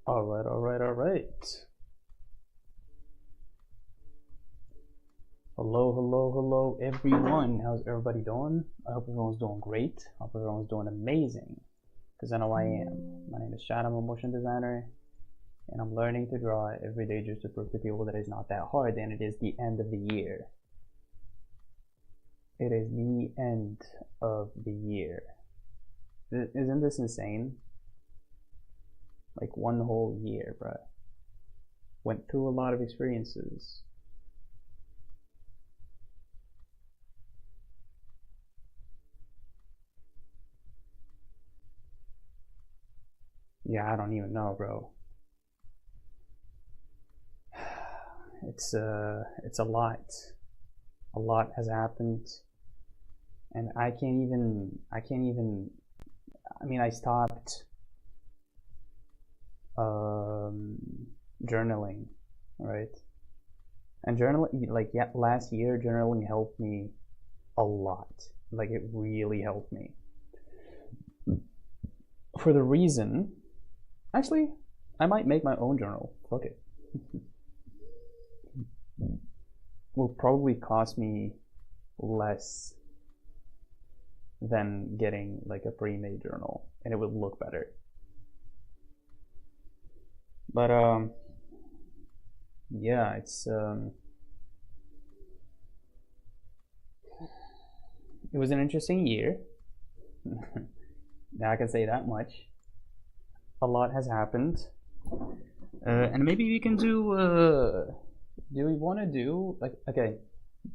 All right, all right, all right. Hello, hello, hello, everyone. How's everybody doing? I hope everyone's doing great. I hope everyone's doing amazing, because I know I am. My name is Chad. I'm a motion designer, and I'm learning to draw every day just to prove to people that it's not that hard, and it is the end of the year. It is the end of the year. Isn't this insane? Like one whole year, bruh. Went through a lot of experiences. Yeah, I don't even know, bro. It's a lot. A lot has happened, and I mean, I stopped journaling, right? And journaling, like, yeah, last year journaling helped me a lot. Like, it really helped me. For the reason, actually, I might make my own journal. Fuck it. Will probably cost me less than getting like a pre-made journal, and it would look better. But yeah, it was an interesting year. Now I can say that much. A lot has happened, and maybe we can do. Do we want to do like okay?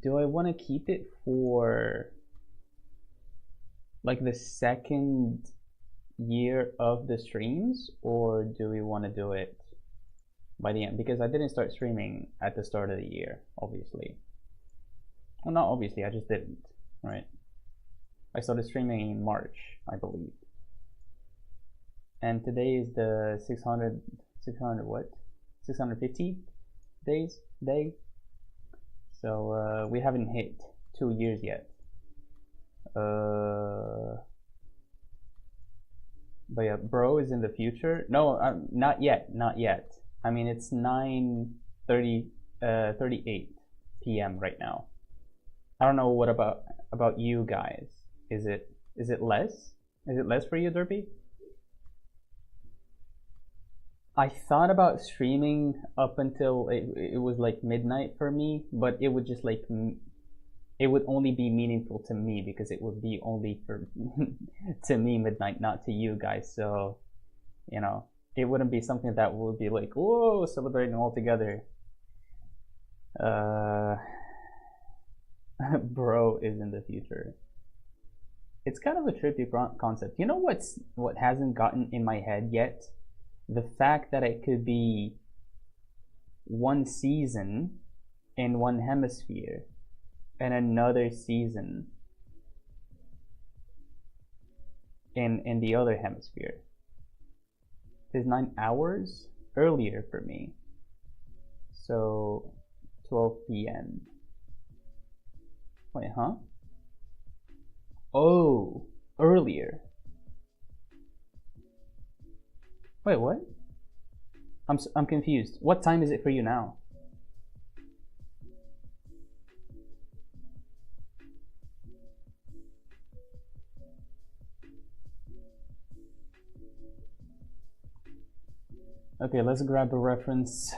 Do I want to keep it for like the second year of the streams, or do we want to do it by the end? Because I didn't start streaming at the start of the year, obviously. Well, not obviously, I just didn't, right? I started streaming in March, I believe. And today is the 600 what? 650 days day. So we haven't hit 2 years yet. But yeah, bro is in the future. No, not yet, not yet. I mean, it's 9:30, 38 p.m. right now. I don't know what about you guys. Is it less? Is it less for you, Derpy? I thought about streaming up until it was like midnight for me, but it would just like it would only be meaningful to me because it would be only for to me midnight, not to you guys. So, you know, it wouldn't be something that would be like, whoa, celebrating all together. Uh, bro is in the future. It's kind of a trippy concept. You know what hasn't gotten in my head yet? The fact that it could be one season in one hemisphere and another season in the other hemisphere. It's 9 hours earlier for me. So 12 p.m. Wait, huh? Oh, earlier. Wait, what? I'm confused. What time is it for you now? Okay, let's grab a reference.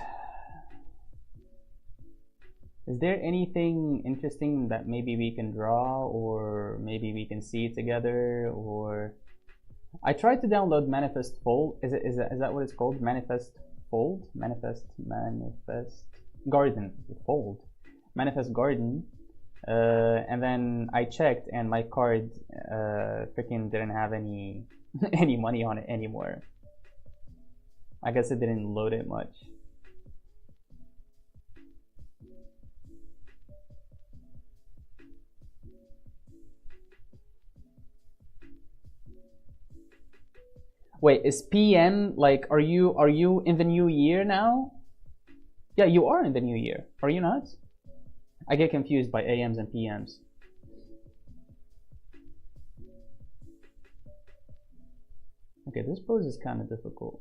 Is there anything interesting that maybe we can draw, or maybe we can see together, or I tried to download Manifest Fold. Is that what it's called? Manifest Fold? Manifest Garden. Fold. Manifest Garden. And then I checked and my card freaking didn't have any any money on it anymore. I guess it didn't load it much. Wait, is PM like are you in the new year now? Yeah, you are in the new year. Are you not? I get confused by AMs and PMs. Okay, this pose is kind of difficult.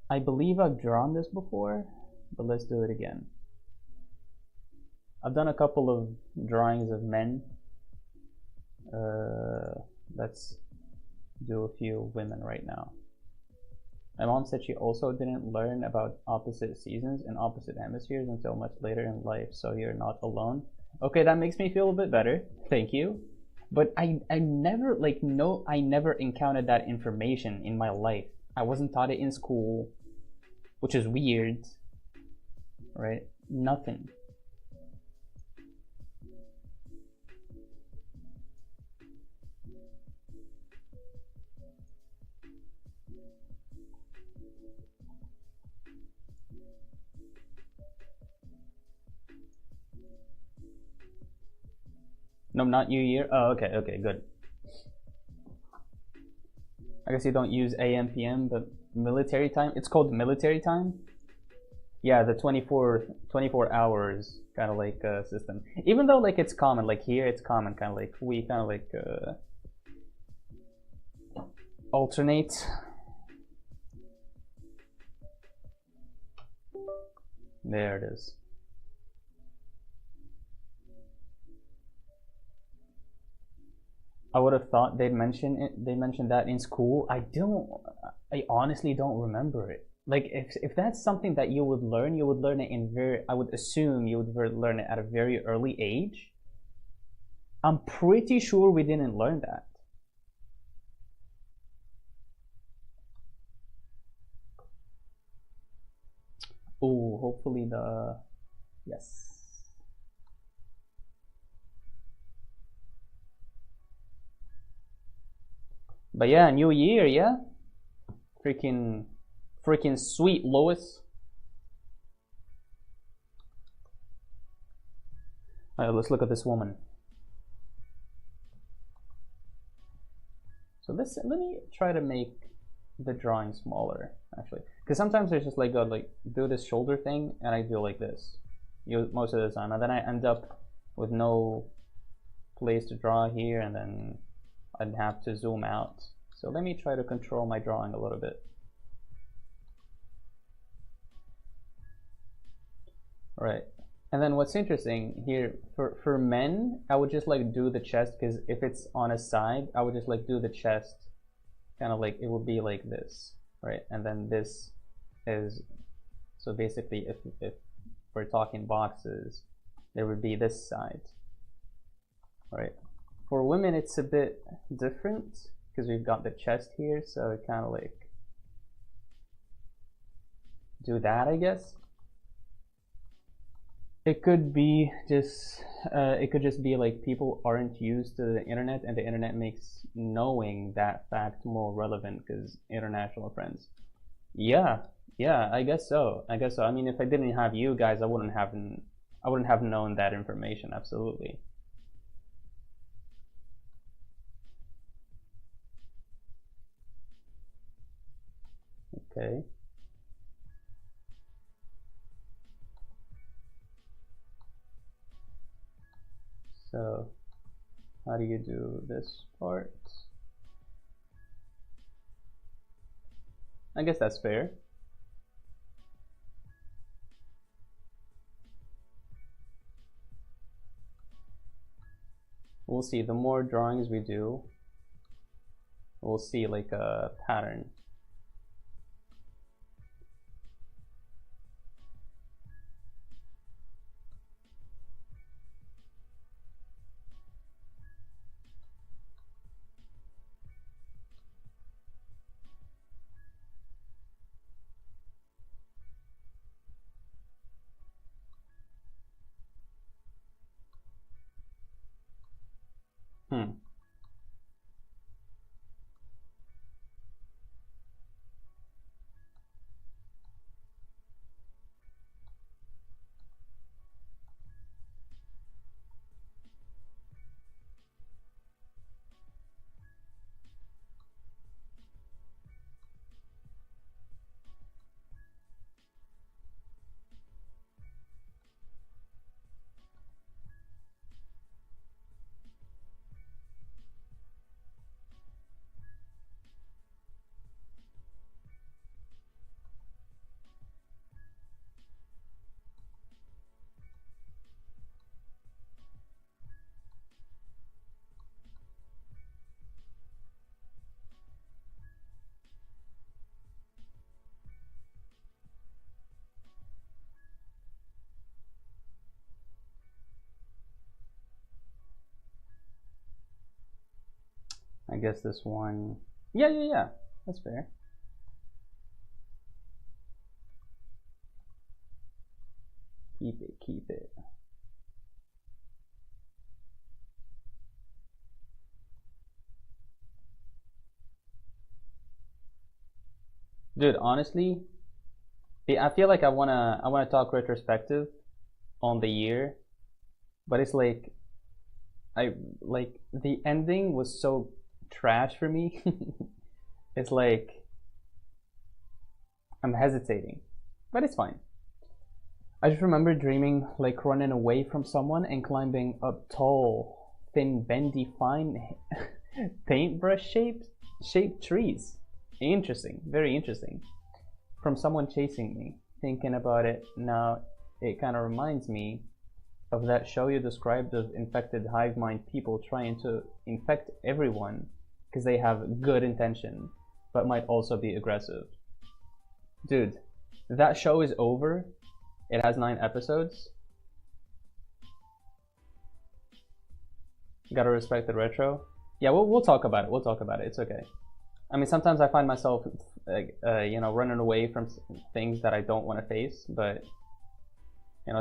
I believe I've drawn this before, but let's do it again. I've done a couple of drawings of men. Let's do a few women right now. My mom said she also didn't learn about opposite seasons and opposite hemispheres until much later in life, so you're not alone. Okay, that makes me feel a bit better. Thank you. But I never like no I never encountered that information in my life. I wasn't taught it in school, which is weird, right? Nothing. No, not New Year. Oh, okay, okay, good. I guess you don't use AM, PM, but military time. It's called military time. Yeah, the 24 hours kind of like system. Even though like it's common, like here it's common, kind of like we kind of like alternate. There it is. I would have thought they'd mention it. They mentioned that in school. I honestly don't remember it. Like if that's something that you would learn it in very. I would assume you would learn it at a very early age. I'm pretty sure we didn't learn that. Oh, hopefully the yes. But yeah, New Year, yeah. Freaking freaking sweet, Lois. Alright, let's look at this woman. So let me try to make the drawing smaller, actually, because sometimes I just like go like do this shoulder thing, and I do like this, most of the time, and then I end up with no place to draw here, and then I'd have to zoom out. So let me try to control my drawing a little bit. All right. And then what's interesting here for men, I would just like do the chest, because if it's on a side, I would just like do the chest kind of like it would be like this, right? And then this is, so basically if we're talking boxes, there would be this side, right? For women, it's a bit different because we've got the chest here, so it kind of like do that, I guess. It could be just it could just be like people aren't used to the internet, and the internet makes knowing that fact more relevant because international friends. Yeah, yeah, I guess so. I guess so. I mean, if I didn't have you guys, I wouldn't have known that information. Absolutely. Okay. So, how do you do this part? I guess that's fair. We'll see. The more drawings we do, we'll see like a pattern. Hmm. I guess this one. Yeah, yeah, yeah. That's fair. Keep it, keep it. Dude, honestly, I feel like I wanna talk retrospective on the year, but it's like I like the ending was so trash for me. It's like I'm hesitating, but it's fine. I just remember dreaming like running away from someone and climbing up tall, thin, bendy, fine paintbrush shaped trees. Interesting, very interesting. From someone chasing me. Thinking about it now, it kind of reminds me of that show you described of infected hive mind people trying to infect everyone because they have good intention, but might also be aggressive. Dude, that show is over. It has 9 episodes. Gotta respect the retro. Yeah, we'll talk about it. We'll talk about it. It's okay. I mean, sometimes I find myself, running away from things that I don't want to face, but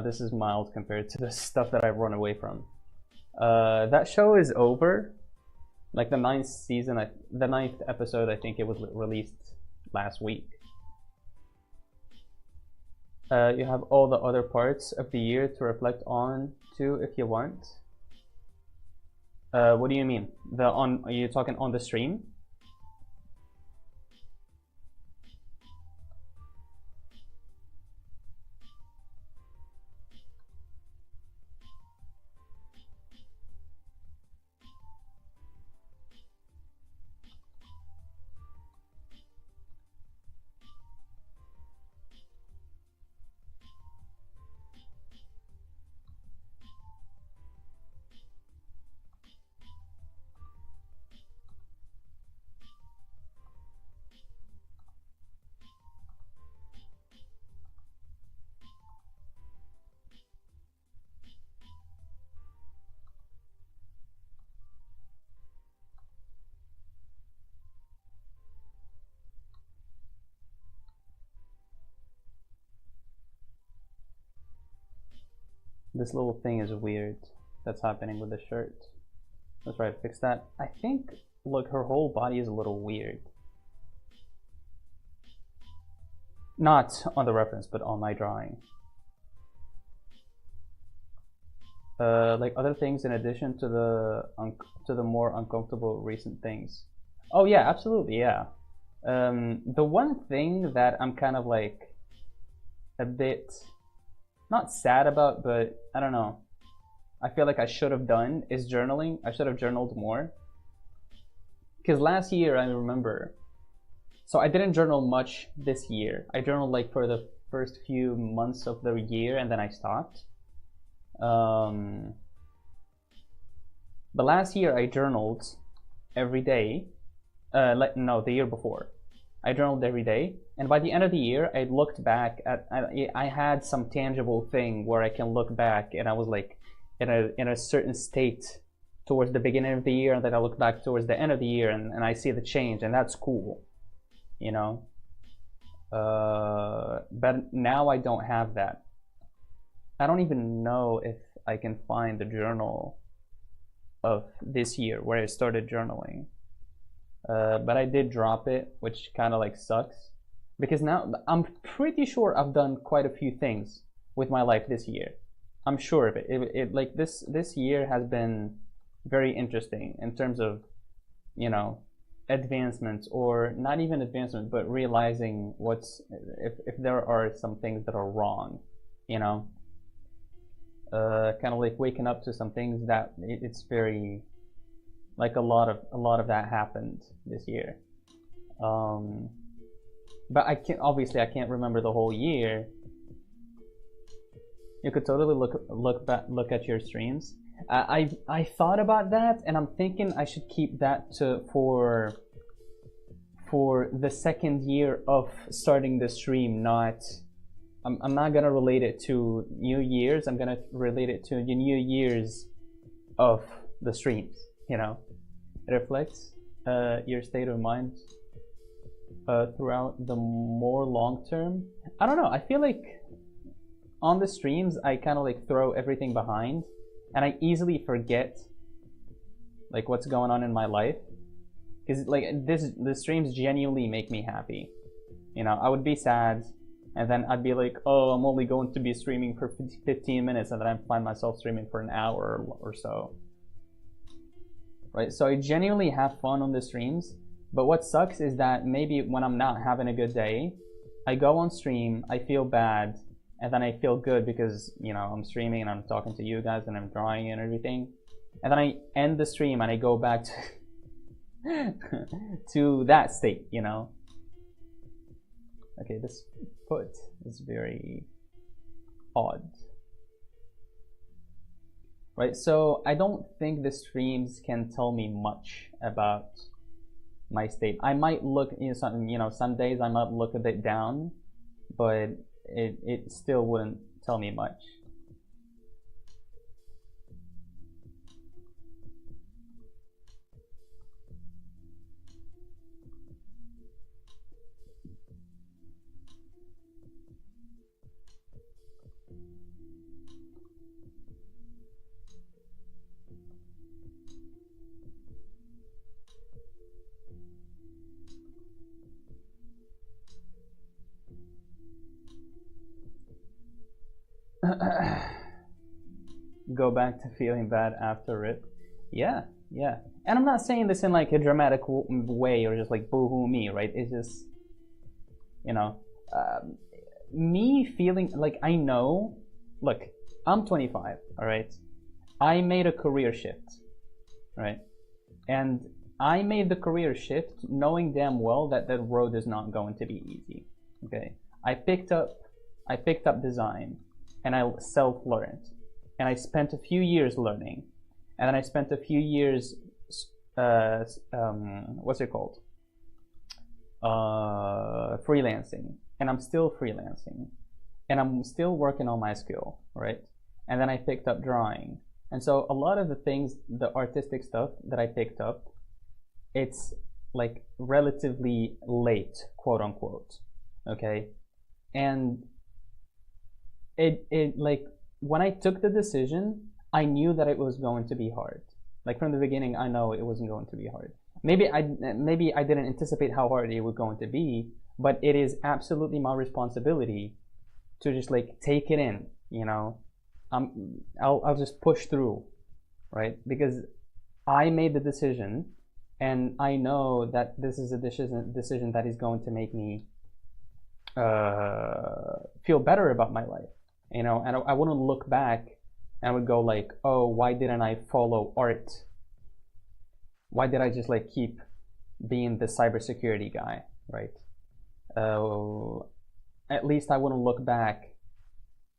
this is mild compared to the stuff that I've run away from. That show is over. Like the the 9th episode, I think it was released last week. You have all the other parts of the year to reflect on too, if you want. What do you mean? Are you talking on the stream? This little thing is weird that's happening with the shirt. Let's try to fix that. I think, look, her whole body is a little weird. Not on the reference, but on my drawing. Like other things in addition to the more uncomfortable recent things. Oh yeah, absolutely, yeah. The one thing that I'm kind of like a bit not sad about, but I don't know. I feel like I should have done is journaling. I should have journaled more. Because last year, I remember. So I didn't journal much this year. I journaled like for the first few months of the year and then I stopped. But last year I journaled every day. No, the year before. I journaled every day, and by the end of the year, I looked back at. I had some tangible thing where I can look back, and I was like, in a certain state towards the beginning of the year, and then I look back towards the end of the year, and I see the change, and that's cool, you know. But now I don't have that. I don't even know if I can find the journal of this year where I started journaling. But I did drop it, which kind of like sucks. Because now I'm pretty sure I've done quite a few things with my life this year. I'm sure of it. Like this year has been very interesting in terms of, advancements, or not even advancement, but realizing if there are some things that are wrong, you know. Kind of like waking up to some things that it's very like a lot of that happened this year. But I can't remember the whole year. You could totally look at your streams. I thought about that, and I'm thinking I should keep that for the second year of starting the stream. I'm not gonna relate it to New Year's. I'm gonna relate it to the New Year's of the streams. It reflects. your state of mind throughout the more long term. I don't know. I feel like on the streams I kind of like throw everything behind, and I easily forget like what's going on in my life, because like the streams genuinely make me happy. You know, I would be sad, and then I'd be like, oh, I'm only going to be streaming for 15 minutes, and then I find myself streaming for an hour or so. Right? So I genuinely have fun on the streams, but what sucks is that maybe when I'm not having a good day, I go on stream, I feel bad, and then I feel good because, you know, I'm streaming and I'm talking to you guys and I'm drawing and everything. And then I end the stream and I go back to, to that state, you know? Okay, this foot is very odd. Right, so I don't think the streams can tell me much about my state. I might look, some days I might look a bit down, but it still wouldn't tell me much. Go back to feeling bad after it. Yeah. And I'm not saying this in like a dramatic way or just like boo-hoo me, right? It's just, me feeling like I know, look, I'm 25, all right? I made a career shift, right? And I made the career shift knowing damn well that the road is not going to be easy, okay? I picked up design, and I self-learned, and I spent a few years learning, and then I spent a few years freelancing, and I'm still freelancing, and I'm still working on my skill, right? And then I picked up drawing, and so a lot of the things, the artistic stuff that I picked up, it's like relatively late, quote unquote, okay? And it like, when I took the decision, I knew that it was going to be hard. Like from the beginning, I know it wasn't going to be hard. Maybe I didn't anticipate how hard it was going to be, but it is absolutely my responsibility to just like take it in, you know. I'll just push through, right? Because I made the decision, and I know that this is a decision that is going to make me feel better about my life, you know. And I wouldn't look back and I would go like, oh, why didn't I follow art? Why did I just like keep being the cybersecurity guy, right? At least I wouldn't look back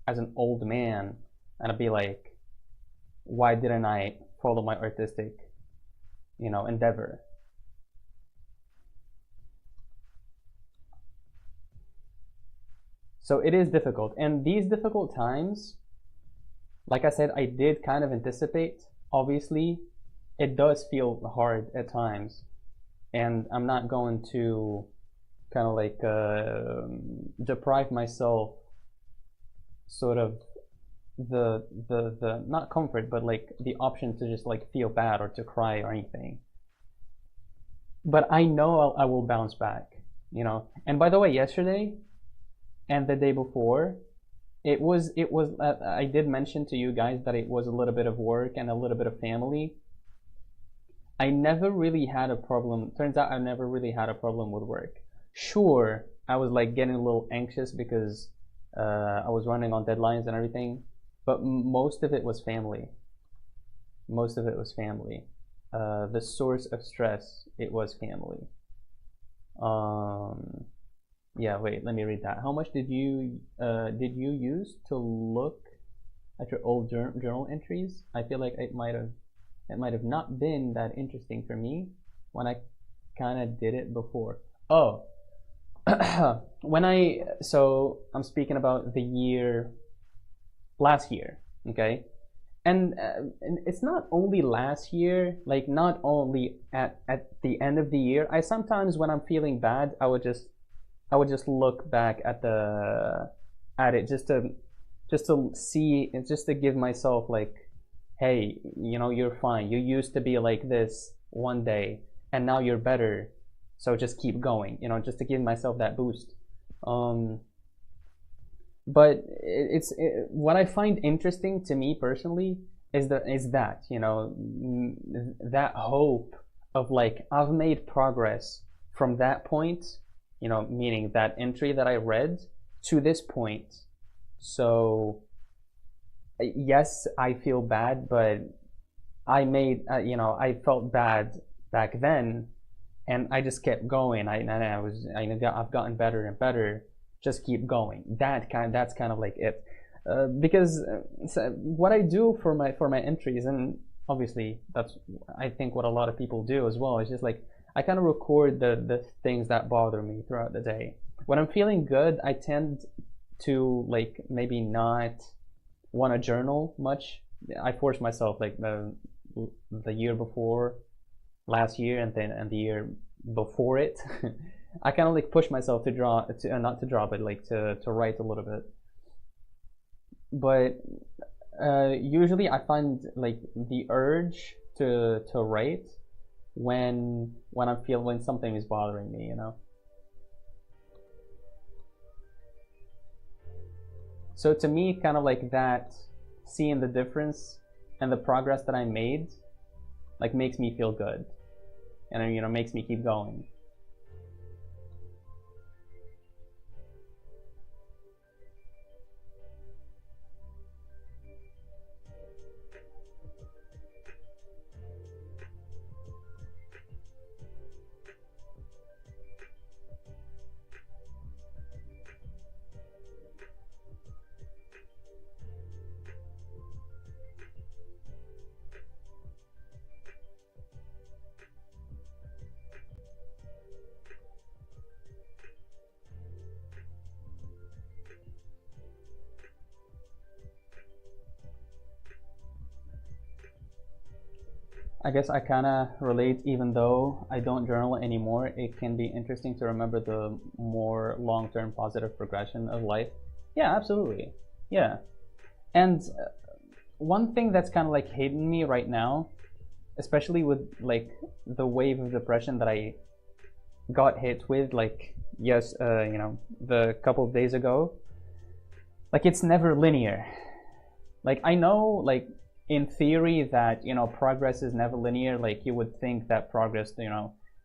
as an old man and I'd be like, why didn't I follow my artistic, endeavor? So it is difficult, and these difficult times, like I said, I did kind of anticipate. Obviously, it does feel hard at times, and I'm not going to kind of like deprive myself sort of the not comfort, but like the option to just like feel bad or to cry or anything. But I know I will bounce back, And by the way, yesterday and the day before, it was I did mention to you guys that it was a little bit of work and a little bit of family. I never really had a problem. Turns out I never really had a problem with work. Sure, I was like getting a little anxious because I was running on deadlines and everything, but most of it was family. Most of it was family. The source of stress, it was family. Yeah, wait, let me read that. How much did you use to look at your old journal entries? I feel like it might have not been that interesting for me when I kind of did it before. Oh, so I'm speaking about the year last year, okay? And it's not only last year, like not only at the end of the year. I sometimes when I'm feeling bad, I would just look back at it just to see and just to give myself like, hey, you're fine. You used to be like this one day, and now you're better. So just keep going. Just to give myself that boost. Um, but what I find interesting to me personally is that hope of like I've made progress from that point, meaning that entry that I read to this point. So yes, I feel bad, but I felt bad back then, and I just kept going. I've gotten better and better. Just keep going. That's kind of like it, because so what I do for my entries, and obviously that's I think what a lot of people do as well, is just like I kind of record the things that bother me throughout the day. When I'm feeling good, I tend to like maybe not want to journal much. I force myself like the year before, last year, and the year before it. I kind of like push myself to draw, to not to draw, but like to write a little bit. But usually I find like the urge to write when something is bothering me. So to me, kind of like that, seeing the difference and the progress that I made, like makes me feel good, and makes me keep going. I guess I kind of relate, even though I don't journal anymore. It can be interesting to remember the more long-term positive progression of life. Yeah, absolutely. Yeah. And one thing that's kind of like hitting me right now, especially with like the wave of depression that I got hit with, like, yes, the couple of days ago, like it's never linear. Like I know, like in theory that progress is never linear. Like you would think that progress,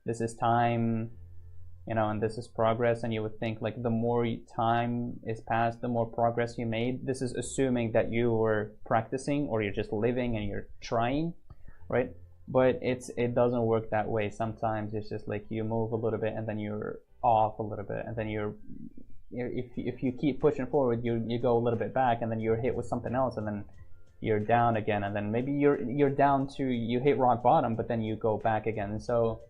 this is time, and this is progress, and you would think like the more time is passed, the more progress you made. This is assuming that you were practicing or you're just living and you're trying, right? But it doesn't work that way. Sometimes it's just like you move a little bit and then you're off a little bit, and then if you keep pushing forward, you go a little bit back, and then you're hit with something else, and then you're down again, and then maybe you're down to, you hit rock bottom, but then you go back again. So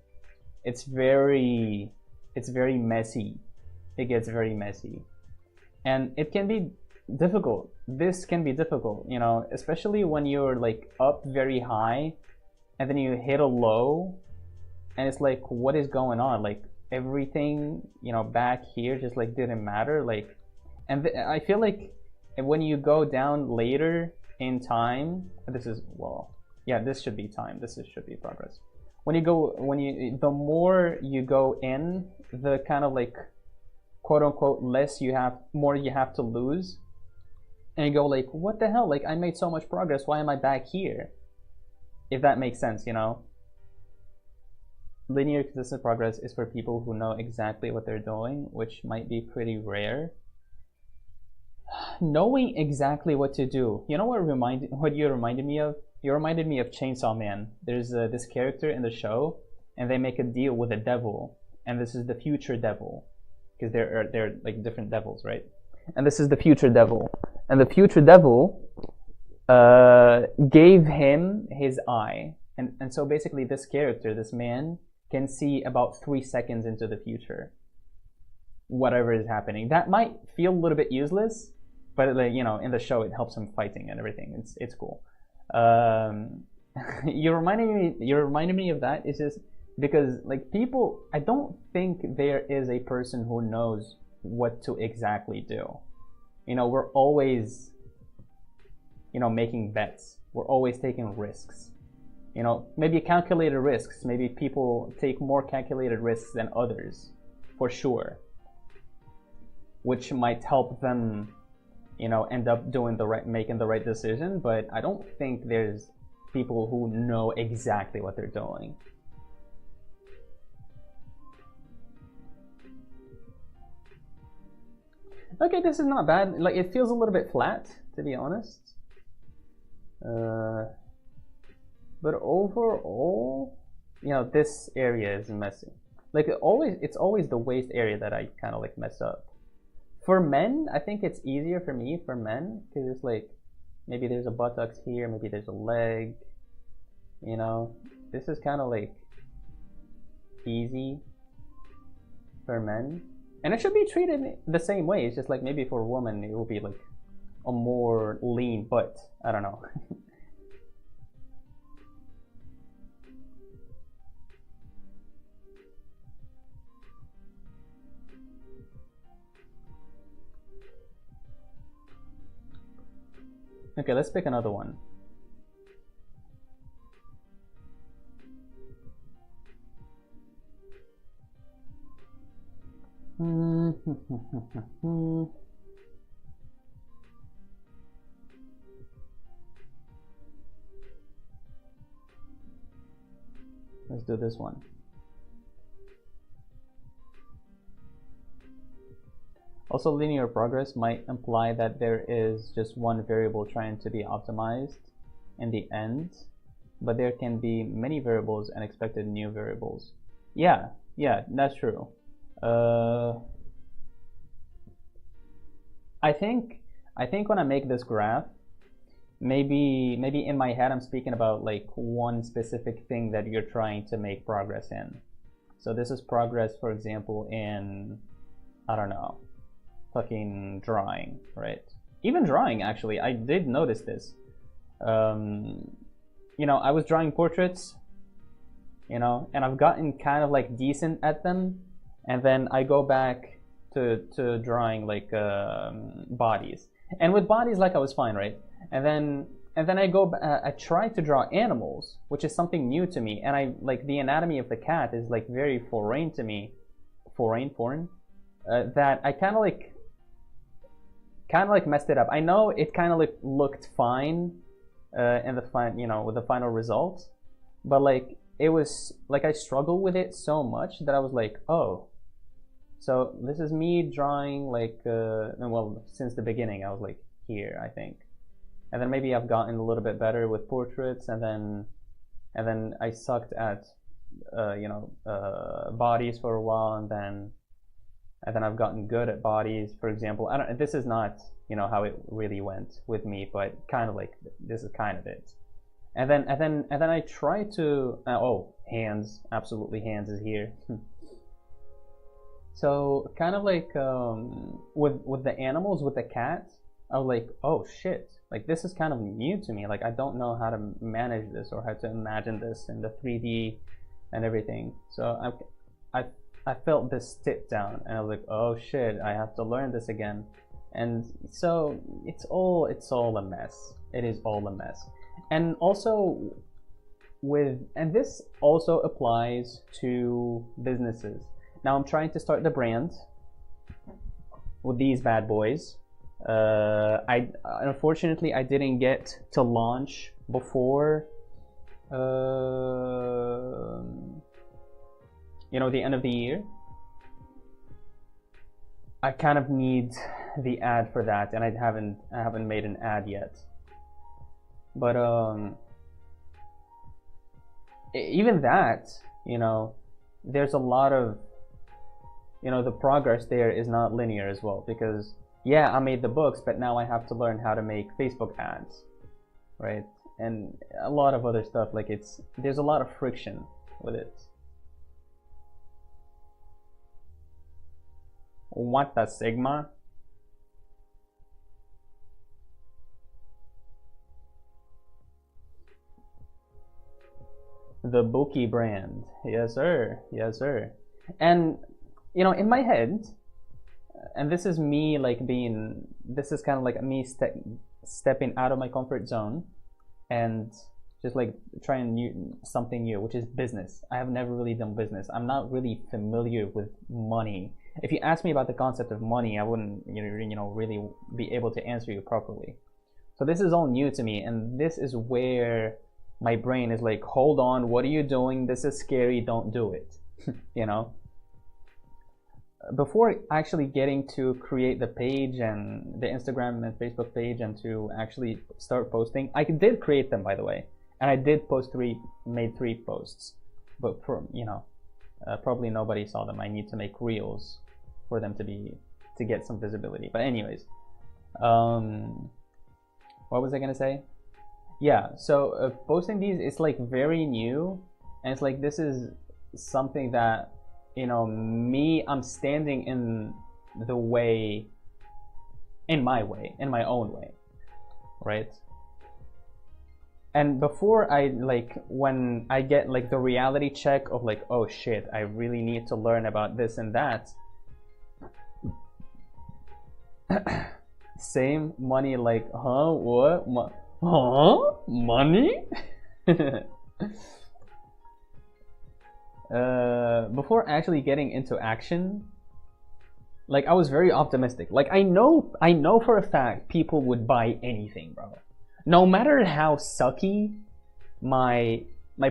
it's very messy. It gets very messy, and it can be difficult. This can be difficult, especially when you're like up very high, and then you hit a low, and it's like, what is going on? Like everything, back here just like didn't matter. Like, and I feel like when you go down later in time, this is, well, yeah, this should be time. Should be progress. The more you go in, the kind of like, quote unquote, more you have to lose, and you go like, what the hell? Like I made so much progress. Why am I back here? If that makes sense. Linear consistent progress is for people who know exactly what they're doing, which might be pretty rare. Knowing exactly what to do. You know what you reminded me of? You reminded me of Chainsaw Man. There's this character in the show, and they make a deal with the devil, and this is the future devil, because they're like different devils, right? And this is the future devil, and the future devil gave him his eye, and so basically this character, this man, can see about 3 seconds into the future, whatever is happening. That might feel a little bit useless, but in the show it helps him fighting and everything. It's cool. Um, you reminded me of that. It's just because like people, I don't think there is a person who knows what to exactly do. We're always, making bets. We're always taking risks. Maybe calculated risks. Maybe people take more calculated risks than others, for sure, which might help them, end up making the right decision. But I don't think there's people who know exactly what they're doing. Okay, this is not bad. Like, it feels a little bit flat, to be honest. Uh, but overall, this area is messy. Like, it's always the waist area that I kind of like mess up. For men, I think it's easier for me for men because it's like maybe there's a buttocks here, maybe there's a leg. This is kind of like easy for men, and it should be treated the same way. It's just like maybe for a woman it will be like a more lean butt. I don't know. Okay, let's pick another one. Let's do this one. Also, linear progress might imply that there is just one variable trying to be optimized in the end, but there can be many variables and expected new variables. Yeah, that's true. I think when I make this graph, maybe in my head I'm speaking about like one specific thing that you're trying to make progress in. So this is progress, for example, in, I don't know, fucking drawing, right? Even drawing, actually, I did notice this. I was drawing portraits, and I've gotten kind of like decent at them, and then I go back to drawing like bodies, and with bodies, like I was fine, right? And then I try to draw animals, which is something new to me, and I like the anatomy of the cat is like very foreign to me, foreign. That I kind of like messed it up. I know it kind of like looked fine in the with the final result, but like it was like I struggled with it so much that I was like, oh, so this is me drawing like well, since the beginning I was like here, I think. And then maybe I've gotten a little bit better with portraits, and then I sucked at bodies for a while, and then I've gotten good at bodies. For example, this is not how it really went with me, but kind of like this is kind of it. And then I try to oh, hands, absolutely, hands is here. So kind of like with the animals, with the cat, I was like, oh shit, like this is kind of new to me. Like I don't know how to manage this or how to imagine this in the 3D and everything. So I felt this tip down, and I was like, oh shit, I have to learn this again. And so it's all a mess. It is all a mess. And also and this also applies to businesses. Now I'm trying to start the brand with these bad boys. I unfortunately I didn't get to launch before the end of the year. I kind of need the ad for that, and I haven't made an ad yet. But even that, there's a lot of the progress there is not linear as well, because yeah, I made the books, but now I have to learn how to make Facebook ads, right? And a lot of other stuff. Like there's a lot of friction with it. What the Sigma? The Buki brand. Yes, sir. Yes, sir. And in my head, and this is me like being, this is kind of like me stepping out of my comfort zone and just like trying something new, which is business. I have never really done business. I'm not really familiar with money. If you ask me about the concept of money, I wouldn't really be able to answer you properly. So this is all new to me, and this is where my brain is like, hold on, what are you doing? This is scary, don't do it. Before actually getting to create the page and the Instagram and Facebook page and to actually start posting, I did create them, by the way, and I did made 3 posts, but probably nobody saw them. I need to make reels for them to get some visibility. But anyways, what was I gonna say? Yeah, so posting these, it's like very new, and it's like this is something that I'm standing in the way, in my own way, right? And before when I get like the reality check of like, oh shit, I really need to learn about this and that. Same money, like, huh? What? Huh? Money? Before actually getting into action, like I was very optimistic. Like I know for a fact people would buy anything, bro. No matter how sucky my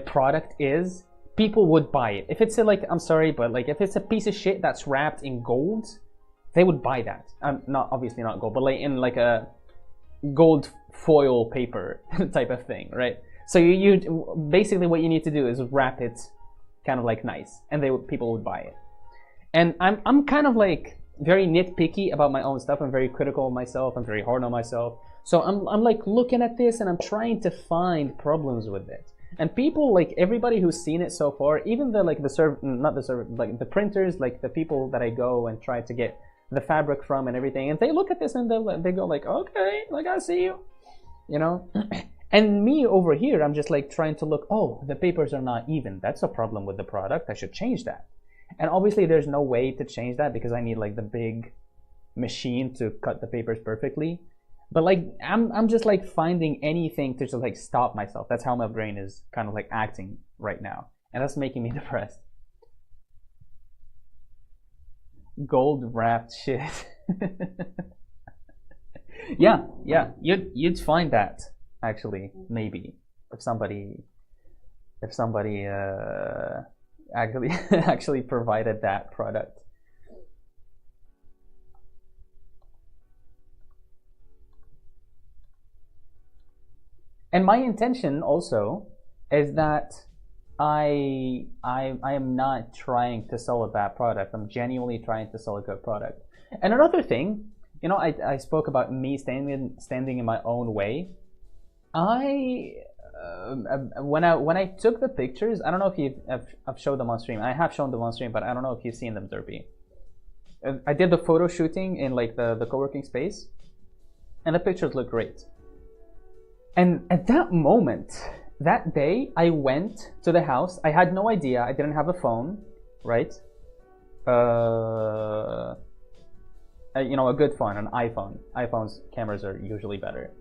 product is, people would buy it. If it's I'm sorry, but like if it's a piece of shit that's wrapped in gold, they would buy that. Obviously not gold, but like in like a gold foil paper type of thing, right? So you basically what you need to do is wrap it kind of like nice, and people would buy it. And I'm kind of like very nitpicky about my own stuff. I'm very critical of myself. I'm very hard on myself. So I'm like looking at this and I'm trying to find problems with it. And people, like everybody who's seen it so far, even the the printers, like the people that I go and try to get the fabric from and everything, and they look at this and they go like, okay, like I see you, And me over here, I'm just like trying to look, oh, the papers are not even. That's a problem with the product. I should change that. And obviously there's no way to change that because I need like the big machine to cut the papers perfectly. But like I'm just like finding anything to just like stop myself. That's how my brain is kind of like acting right now. And that's making me depressed. Gold wrapped shit. yeah, you'd find that. Actually, maybe if somebody actually provided that product. And my intention also is that I am not trying to sell a bad product. I'm genuinely trying to sell a good product. And another thing, I spoke about me standing in my own way. When I took the pictures, I don't know if I've showed them on stream. I have shown them on stream, but I don't know if you've seen them, Derby. I did the photo shooting in like the co-working space, and the pictures look great. And at that moment, that day, I went to the house. I had no idea. I didn't have a phone, right? A good phone, an iPhone. iPhone's cameras are usually better.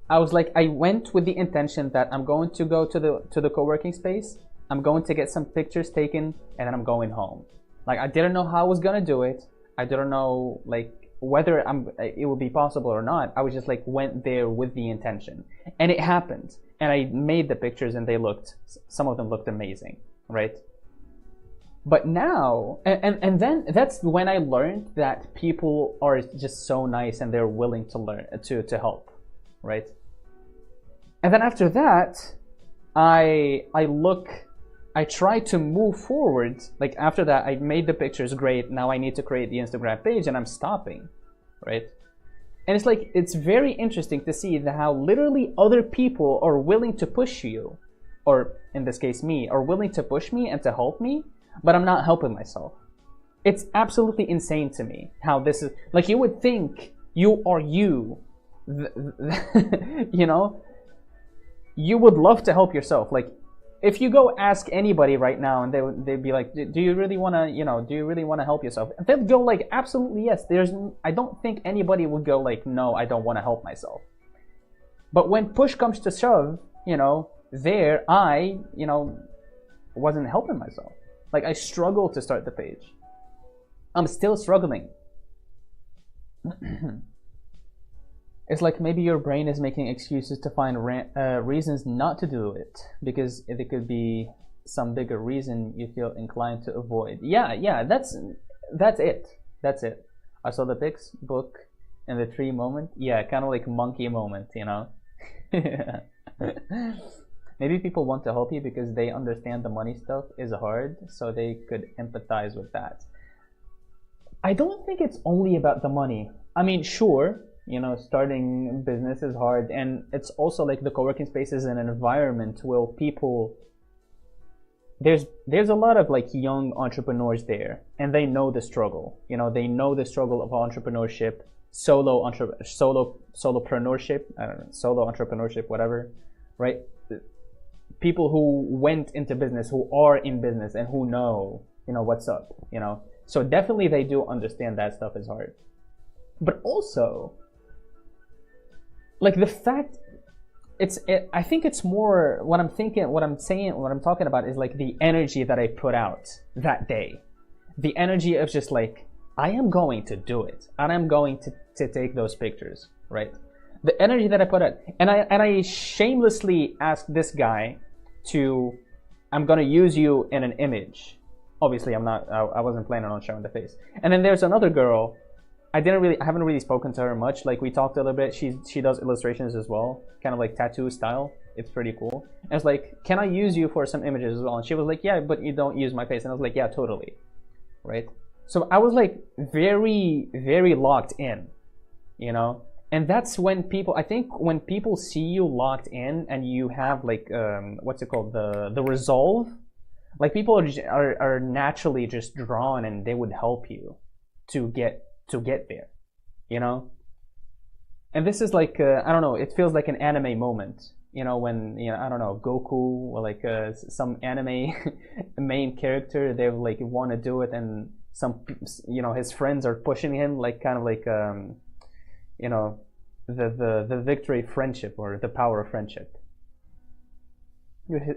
I was like, I went with the intention that I'm going to go to the co-working space. I'm going to get some pictures taken, and then I'm going home. Like I didn't know how I was gonna do it. I didn't know like whether it would be possible or not. I was just like went there with the intention, and it happened. And I made the pictures, and some of them looked amazing, right? But now, and then that's when I learned that people are just so nice and they're willing to learn to help, right? And then after that, I try to move forward. Like after that, I made the pictures great. Now I need to create the Instagram page, and I'm stopping, right? And it's like, it's very interesting to see how literally other people are willing to push you, or in this case me, are willing to push me and to help me, but I'm not helping myself. It's absolutely insane to me how this is, like you would think you are you, you would love to help yourself. Like if you go ask anybody right now, and they'd be like, do you really want to, do you really want to help yourself? They'll go like, absolutely yes. I don't think anybody would go like, no, I don't want to help myself. But when push comes to shove, there I, wasn't helping myself. Like, I struggled to start the page. I'm still struggling. It's like maybe your brain is making excuses to find reasons not to do it, because it could be some bigger reason you feel inclined to avoid. Yeah, that's it. That's it. I saw the pics, book, and the tree moment. Yeah, kind of like monkey moment, Maybe people want to help you because they understand the money stuff is hard, so they could empathize with that. I don't think it's only about the money. I mean, sure, starting business is hard, and it's also like the co-working space is an environment where people, there's a lot of like young entrepreneurs there, and they know the struggle. They know the struggle of entrepreneurship, solopreneurship, I don't know, solo entrepreneurship, whatever, right? People who went into business, who are in business, and who know, what's up, So definitely they do understand that stuff is hard. But also, like the fact, I think it's more, what I'm talking about is like the energy that I put out that day. The energy of just like, I am going to do it, and I'm going to take those pictures, right? The energy that I put out, and I shamelessly asked this guy I'm gonna use you in an image. Obviously, I wasn't planning on showing the face. And then there's another girl. I haven't really spoken to her much. Like, we talked a little bit. She does illustrations as well, kind of like tattoo style. It's pretty cool. And it's like, can I use you for some images as well? And she was like, yeah, but you don't use my face. And I was like, yeah, totally, right? So I was like very, very locked in, And that's when I think when people see you locked in and you have like, what's it called? The resolve. Like, people are naturally just drawn, and they would help you to get there, And this is like, I don't know, it feels like an anime moment, when, I don't know, Goku or like some anime main character, they like want to do it, and some, his friends are pushing him, like kind of like, the victory of friendship, or the power of friendship.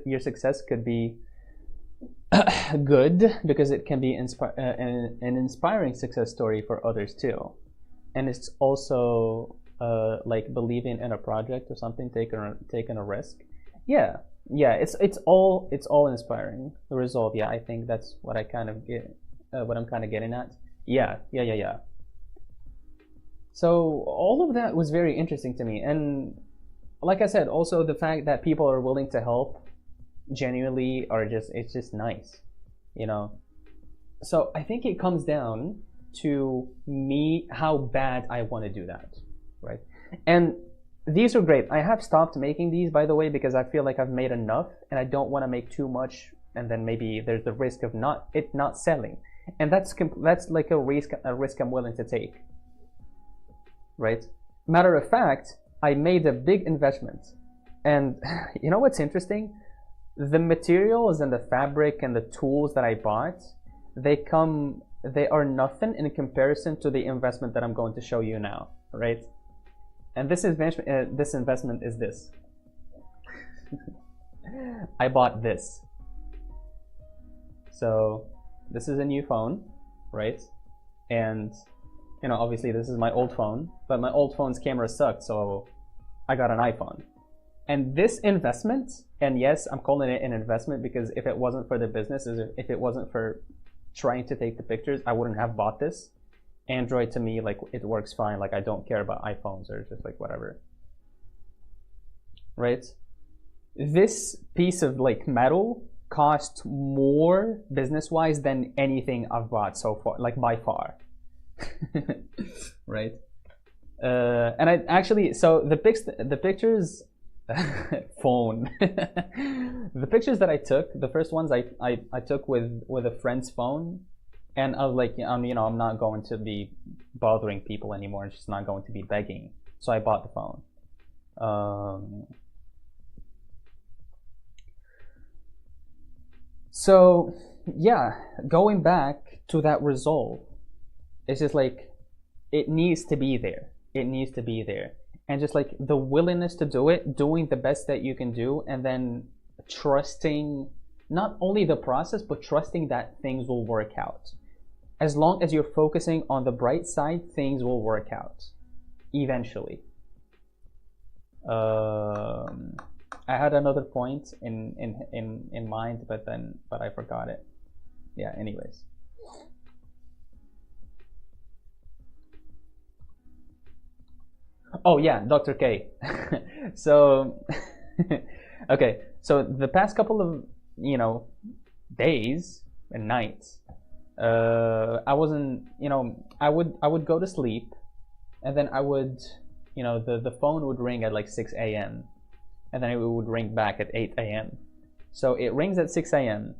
Your success could be good because it can be an inspiring success story for others too, and it's also like believing in a project or something, taking a risk. Yeah, it's all inspiring. The result, I think that's what I'm kind of getting at. Yeah. So all of that was very interesting to me, and like I said, also the fact that people are willing to help genuinely, it's just nice, So I think it comes down to me, how bad I want to do that, right? And these are great. I have stopped making these, by the way, because I feel like I've made enough, and I don't want to make too much, and then maybe there's the risk of not selling, and that's like a risk I'm willing to take, right? Matter of fact, I made a big investment, and you know what's interesting? The materials and the fabric and the tools that I bought, they are nothing in comparison to the investment that I'm going to show you now, right? And this investment is this. I bought this. So this is a new phone, right? And obviously this is my old phone, but my old phone's camera sucked, so I got an iPhone. And this investment, and yes, I'm calling it an investment because if it wasn't for the business, if it wasn't for trying to take the pictures, I wouldn't have bought this. Android, to me, like, it works fine. Like, I don't care about iPhones or just like whatever, right? This piece of like metal cost more business-wise than anything I've bought so far, like by far, right? And I actually, so the pictures. Phone. The pictures that I took, the first ones I took with a friend's phone, and I was like, I'm not going to be bothering people anymore. I'm just not going to be begging. So I bought the phone. So yeah, going back to that resolve, it's just like it needs to be there. It needs to be there. And just like the willingness to do it, doing the best that you can do, and then trusting not only the process, but trusting that things will work out. As long as you're focusing on the bright side, things will work out eventually. Um, I had another point in mind, but I forgot it. Yeah. Anyways. Oh yeah, Dr. K. So, okay. So the past couple of days and nights, I wasn't. I would go to sleep, and then I would, the phone would ring at like 6 a.m. and then it would ring back at 8 a.m. So it rings at 6 a.m.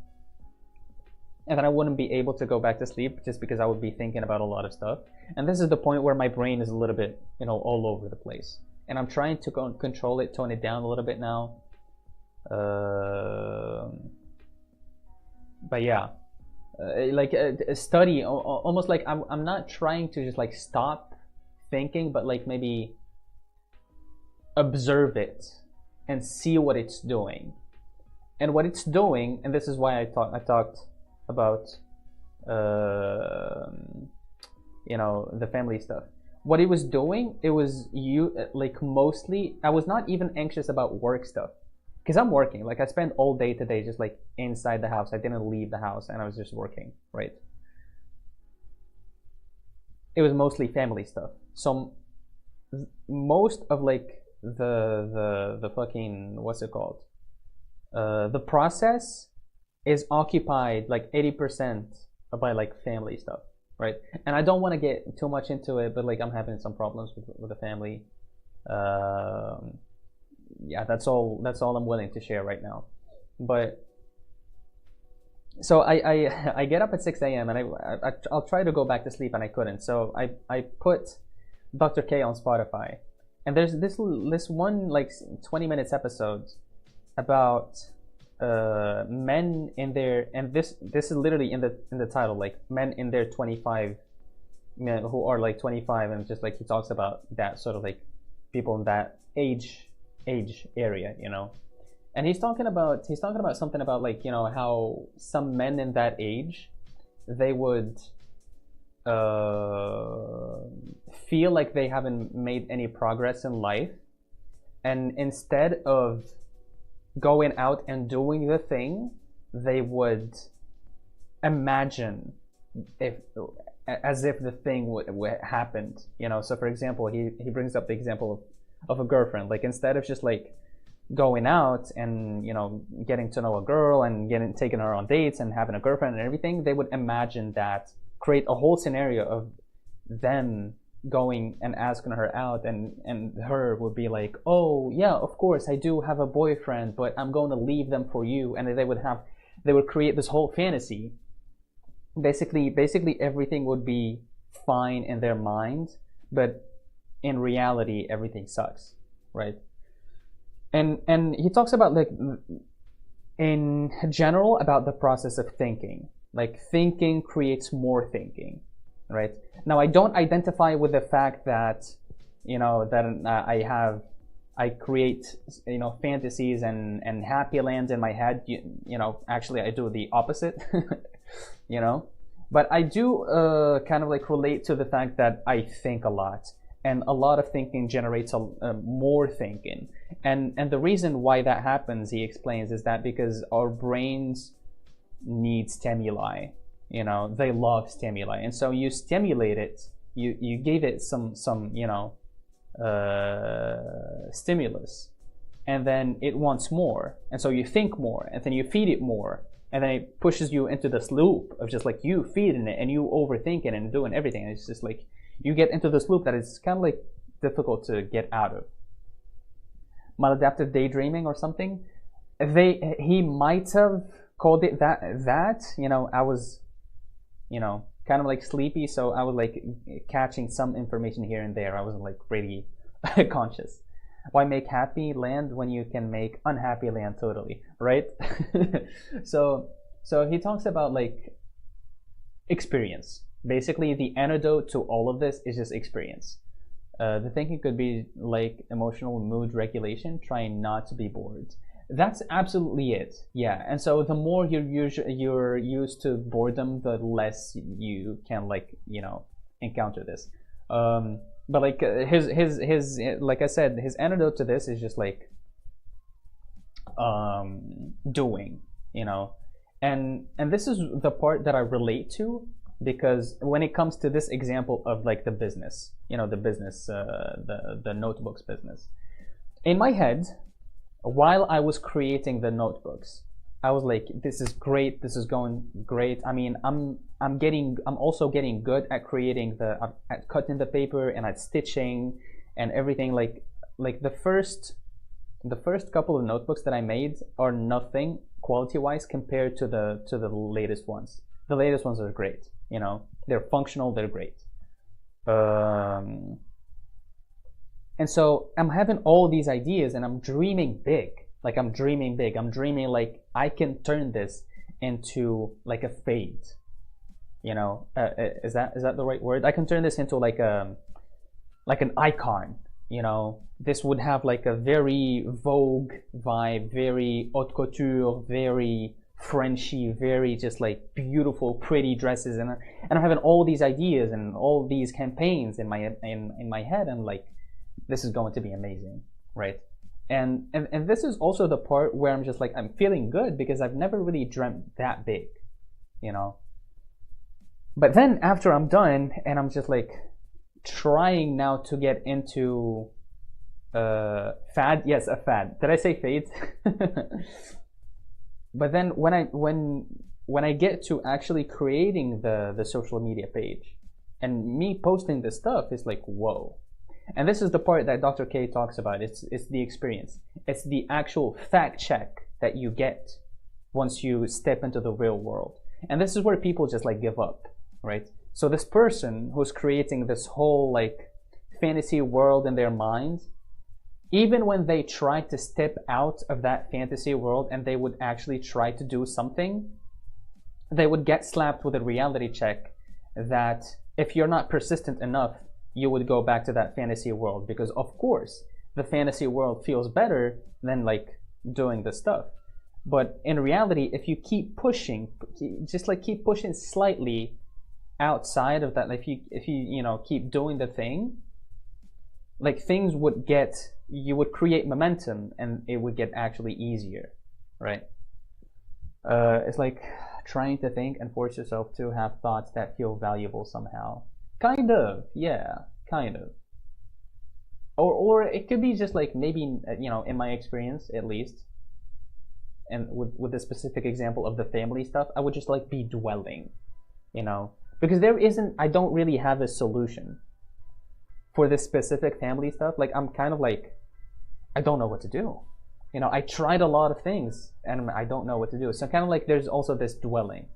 and then I wouldn't be able to go back to sleep just because I would be thinking about a lot of stuff. And this is the point where my brain is a little bit, all over the place. And I'm trying to control it, tone it down a little bit now. But yeah, like a study, almost like I'm not trying to just like stop thinking, but like maybe observe it and see what it's doing. And what it's doing, and this is why I talked about the family stuff. What it was doing, it was like mostly I was not even anxious about work stuff because I'm working. Like I spent all day today just like inside the house. I didn't leave the house and I was just working, right? It was mostly family stuff. So most of like the fucking, what's it called, the process is occupied like 80% by like family stuff, right? And I don't want to get too much into it, but like I'm having some problems with the family. um yeah, that's all I'm willing to share right now. But so I get up at 6 a.m. and I'll try to go back to sleep and I couldn't. So I put Dr. K on Spotify, and there's this one like 20 minutes episode about men in their, and this is literally in the title, like men in their 25, men who are like 25, and just like he talks about that sort of like people in that age area, and he's talking about something about like how some men in that age, they would uh, feel like they haven't made any progress in life, and instead of going out and doing the thing, they would imagine if as if the thing would happened. So for example, he brings up the example of a girlfriend. Like instead of just like going out and getting to know a girl and taking her on dates and having a girlfriend and everything, they would imagine that, create a whole scenario of them going and asking her out, and her would be like, oh yeah, of course I do have a boyfriend, but I'm going to leave them for you. And they would create this whole fantasy. Basically everything would be fine in their mind, but in reality everything sucks, right? And he talks about like in general about the process of thinking. Like thinking creates more thinking, right? Now I don't identify with the fact that I create fantasies and happy lands in my head. Actually I do the opposite. you know but I do kind of like relate to the fact that I think a lot, and a lot of thinking generates more thinking. And the reason why that happens, he explains, is that because our brains need stimuli. They love stimuli, and so you stimulate it, you gave it some stimulus, and then it wants more, and so you think more, and then you feed it more, and then it pushes you into this loop of just like you feeding it and you overthinking and doing everything, and it's just like you get into this loop that is kind of like difficult to get out of. Maladaptive daydreaming or something, he might have called it that. I was kind of like sleepy, so I was like catching some information here and there. I wasn't like really conscious. Why make happy land when you can make unhappy land totally, right? So So he talks about like experience. Basically, the antidote to all of this is just experience. The thinking could be like emotional mood regulation, trying not to be bored. That's absolutely it. Yeah, and so the more you're used to boredom, the less you can like encounter this. But like his like I said, his antidote to this is just like doing, and this is the part that I relate to, because when it comes to this example of like the business, the business, the notebooks business, in my head, while I was creating the notebooks, I was like, this is great, this is going great. I mean, I'm also getting good at creating at cutting the paper and at stitching and everything. Like the first couple of notebooks that I made are nothing quality wise compared to the latest ones. The latest ones are great. They're functional, they're great. And so I'm having all these ideas and I'm dreaming big. Like I'm dreaming big. I'm dreaming like I can turn this into like a fade. Is that the right word? I can turn this into like an icon. This would have like a very Vogue vibe, very haute couture, very Frenchy, very just like beautiful, pretty dresses, and I'm having all these ideas and all these campaigns in my head, and like, this is going to be amazing, right? And this is also the part where I'm just like, I'm feeling good because I've never really dreamt that big, But then after I'm done and I'm just like trying now to get into fad. Yes, a fad. Did I say fade? But then when I get to actually creating the social media page and me posting this stuff, it's like, whoa. And this is the part that Dr. K talks about. It's the experience. It's the actual fact check that you get once you step into the real world. And this is where people just like give up, right? So this person who's creating this whole like fantasy world in their mind, even when they try to step out of that fantasy world and they would actually try to do something, they would get slapped with a reality check that if you're not persistent enough, you would go back to that fantasy world, because of course the fantasy world feels better than like doing the stuff. But in reality, if you keep pushing, just like keep pushing slightly outside of that, if you keep doing the thing, like things would get, you would create momentum and it would get actually easier, right? It's like trying to think and force yourself to have thoughts that feel valuable somehow. Kind of, yeah, kind of. Or it could be just like maybe, in my experience at least, and with the specific example of the family stuff, I would just like be dwelling, because I don't really have a solution for this specific family stuff. Like I'm kind of like, I don't know what to do. I tried a lot of things and I don't know what to do. So kind of like there's also this dwelling,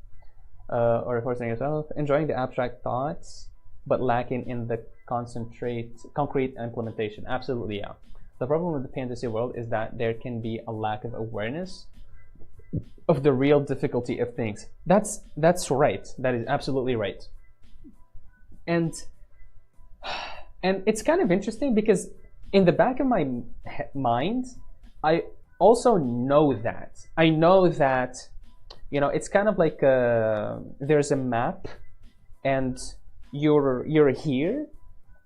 or forcing yourself, enjoying the abstract thoughts, but lacking in the concrete implementation. Absolutely, yeah. The problem with the fantasy world is that there can be a lack of awareness of the real difficulty of things. That's right. That is absolutely right. And it's kind of interesting because in the back of my mind, I also know that. I know that, it's kind of like there's a map and you're here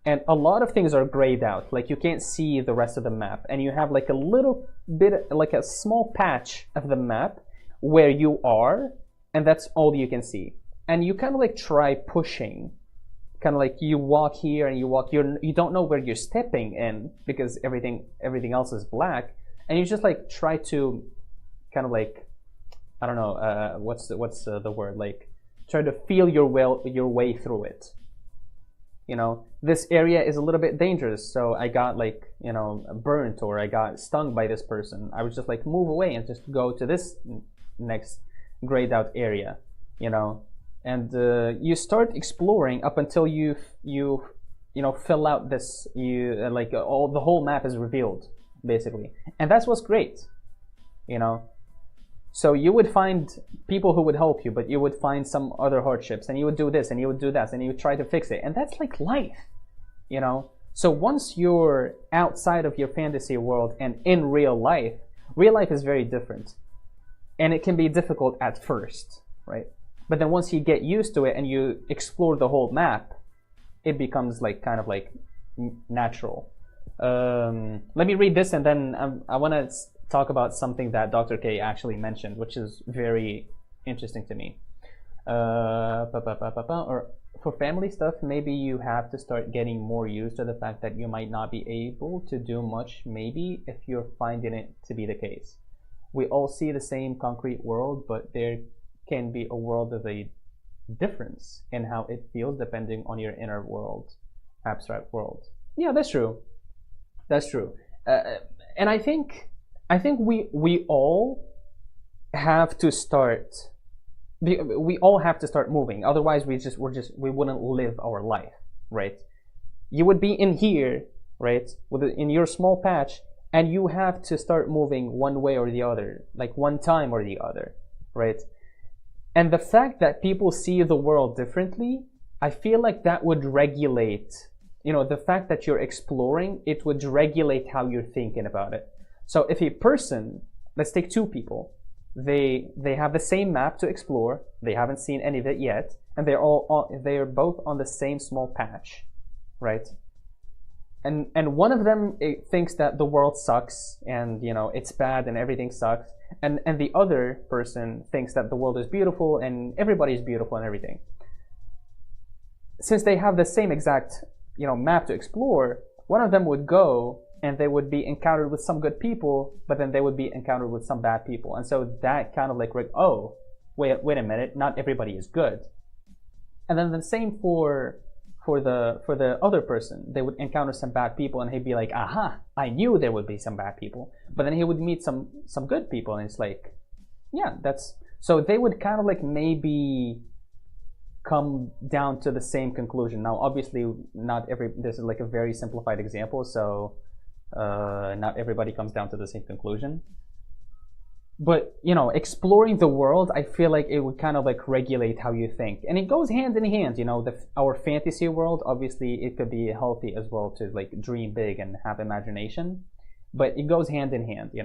and a lot of things are grayed out. Like you can't see the rest of the map and you have like a little bit, like a small patch of the map where you are, and that's all you can see. And you kind of like try pushing, kind of like you walk here and you don't know where you're stepping in because everything else is black, and you just like try to kind of like, I don't know, what's the word, like try to feel your way through it. This area is a little bit dangerous, so I got like, burnt or I got stung by this person. I would just like move away and just go to this next grayed out area, and you start exploring up until you fill out this, like the whole map is revealed basically, and that's what's great, So you would find people who would help you, but you would find some other hardships, and you would do this, and you would do that, and you would try to fix it. And that's like life, you know? So once you're outside of your fantasy world and in real life is very different. And it can be difficult at first, right? But then once you get used to it and you explore the whole map, it becomes like kind of like natural. Let me read this, and then I want to talk about something that Dr. K actually mentioned, which is very interesting to me. Or for family stuff, maybe you have to start getting more used to the fact that you might not be able to do much, maybe, if you're finding it to be the case. We all see the same concrete world, but there can be a world of a difference in how it feels depending on your inner world, abstract world. Yeah, that's true. That's true. And I think we all have to start. We all have to start moving. Otherwise, we wouldn't live our life, right? You would be in here, right, in your small patch, and you have to start moving one way or the other, like one time or the other, right? And the fact that people see the world differently, I feel like that would regulate, the fact that you're exploring, it would regulate how you're thinking about it. So if a person, let's take two people, they have the same map to explore, they haven't seen any of it yet, and they're both on the same small patch, right? And one of them thinks that the world sucks and it's bad and everything sucks, and the other person thinks that the world is beautiful and everybody's beautiful and everything. Since they have the same exact map to explore, one of them would go and they would be encountered with some good people, but then they would be encountered with some bad people, and so that kind of like, oh, wait a minute, not everybody is good. And then the same for the other person. They would encounter some bad people and he'd be like, aha, I knew there would be some bad people. But then he would meet some good people, and it's like, yeah, that's so they would kind of like maybe come down to the same conclusion. Now obviously this is like a very simplified example, so not everybody comes down to the same conclusion. But exploring the world, I feel like it would kind of like regulate how you think, and it goes hand in hand. Our fantasy world, obviously, it could be healthy as well to like dream big and have imagination, but it goes hand in hand. We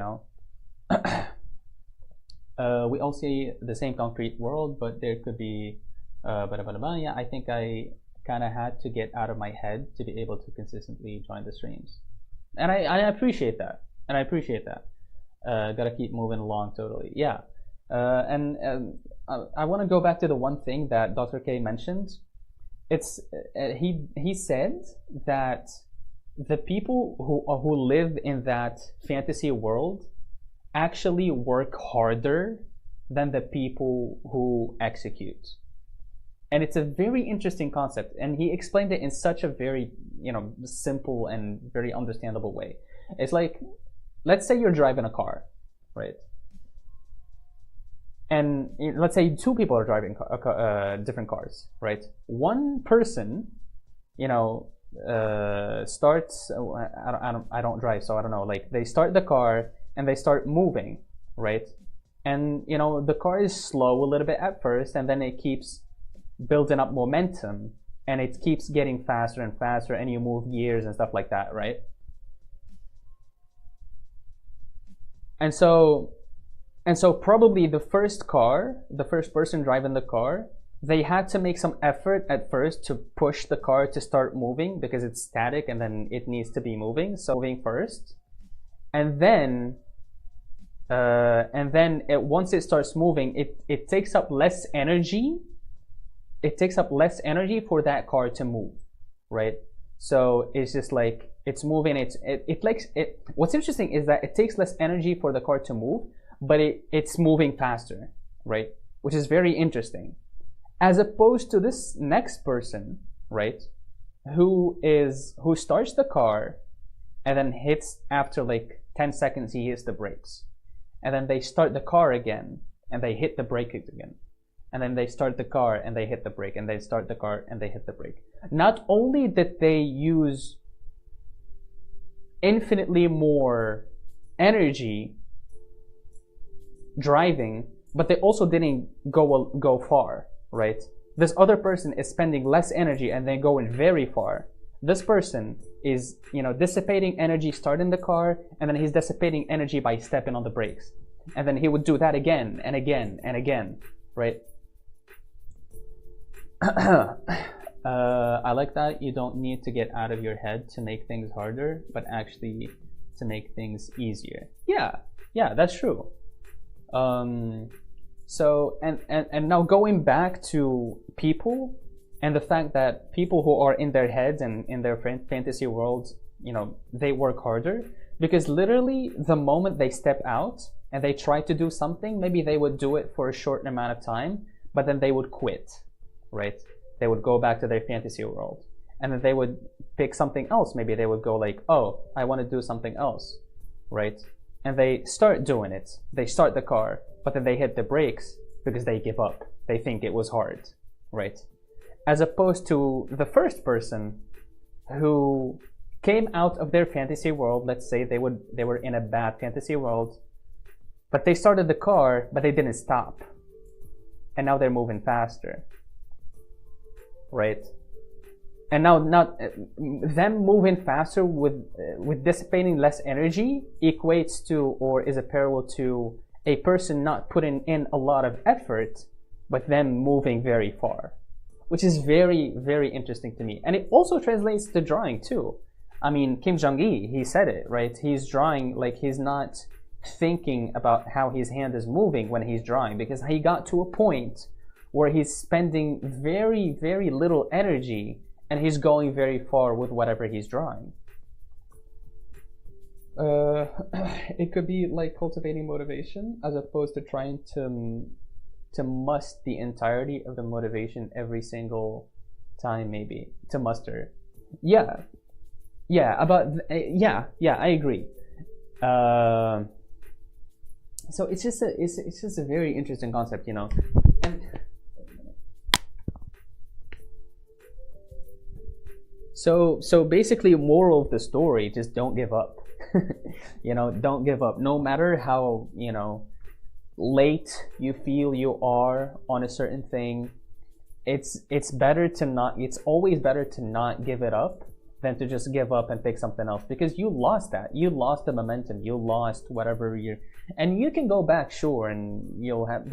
all see the same concrete world, but there could be, yeah. I think I kind of had to get out of my head to be able to consistently join the streams, and I appreciate that, gotta keep moving along, totally. Yeah. And I want to go back to the one thing that Dr. K mentioned. It's he said that the people who live in that fantasy world actually work harder than the people who execute. And it's a very interesting concept, and he explained it in such a very simple and very understandable way. It's like, let's say you're driving a car, right? And let's say two people are driving different cars, right? One person, starts. I don't drive, so I don't know. Like, they start the car and they start moving, right? And the car is slow a little bit at first, and then it keeps building up momentum, and it keeps getting faster and faster, and you move gears and stuff like that, right? And so probably the first person driving the car, they had to make some effort at first to push the car to start moving, because it's static and then it needs to be moving. So moving first, and then once it starts moving, it takes up less energy. It takes up less energy for that car to move, right? So it's just like it's moving. What's interesting is that it takes less energy for the car to move, but it's moving faster, right? Which is very interesting. As opposed to this next person, right, who starts the car and then hits, after like 10 seconds, he hits the brakes, and then they start the car again and they hit the brake again, and then they start the car and they hit the brake, and they start the car and they hit the brake. Not only did they use infinitely more energy driving, but they also didn't go far, right? This other person is spending less energy and then going very far. This person is, dissipating energy starting the car, and then he's dissipating energy by stepping on the brakes. And then he would do that again and again and again, right? I like that you don't need to get out of your head to make things harder, but actually to make things easier. Yeah, that's true. So and now going back to people and the fact that people who are in their heads and in their fantasy worlds, they work harder, because literally the moment they step out and they try to do something, maybe they would do it for a short amount of time, but then they would quit, right? They would go back to their fantasy world, and then they would pick something else. Maybe they would go like, oh, I want to do something else, right? And they start doing it. They start the car, but then they hit the brakes because they give up. They think it was hard, right? As opposed to the first person who came out of their fantasy world. Let's say they were in a bad fantasy world, but they started the car, but they didn't stop, and now they're moving faster, right? And now, not them moving faster with dissipating less energy equates to, or is a parallel to, a person not putting in a lot of effort, but then moving very far, which is very, very interesting to me. And it also translates to drawing too. I mean, Kim Jong-il, he said it, right? He's drawing like he's not thinking about how his hand is moving when he's drawing, because he got to a point where he's spending very, very little energy and he's going very far with whatever he's drawing. It could be like cultivating motivation as opposed to trying to must the entirety of the motivation every single time, maybe to muster. Yeah, I agree. So it's just a very interesting concept, and so basically, moral of the story: just don't give up. Don't give up, no matter how late you feel you are on a certain thing. It's better to not. It's always better to not give it up than to just give up and pick something else, because you lost that. You lost the momentum. You lost whatever and you can go back, sure, and you'll have,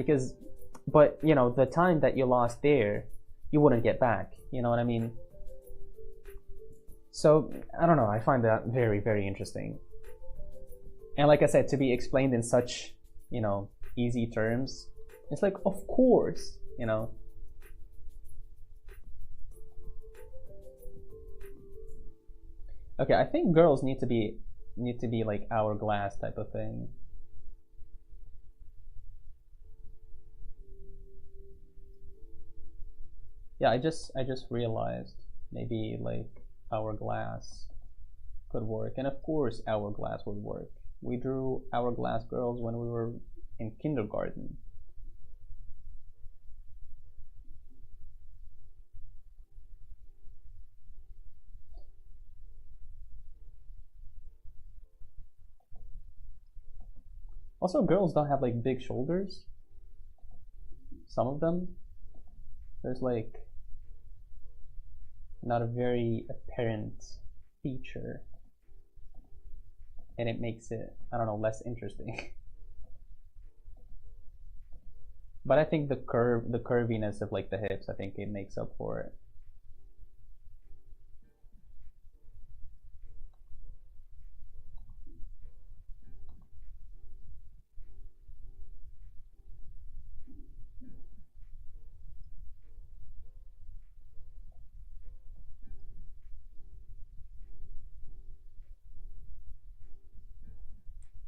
but the time that you lost there, you wouldn't get back. You know what I mean? So I don't know. I find that very, very interesting. And like I said, to be explained in such, easy terms, it's like, of course, Okay, I think girls need to be like hourglass type of thing. Yeah, I just realized maybe like hourglass could work, and of course hourglass would work. We drew hourglass girls when we were in kindergarten. Also, girls don't have like big shoulders. Some of them, there's like not a very apparent feature, and it makes it, I don't know, less interesting. But I think the curviness of like the hips, I think it makes up for it.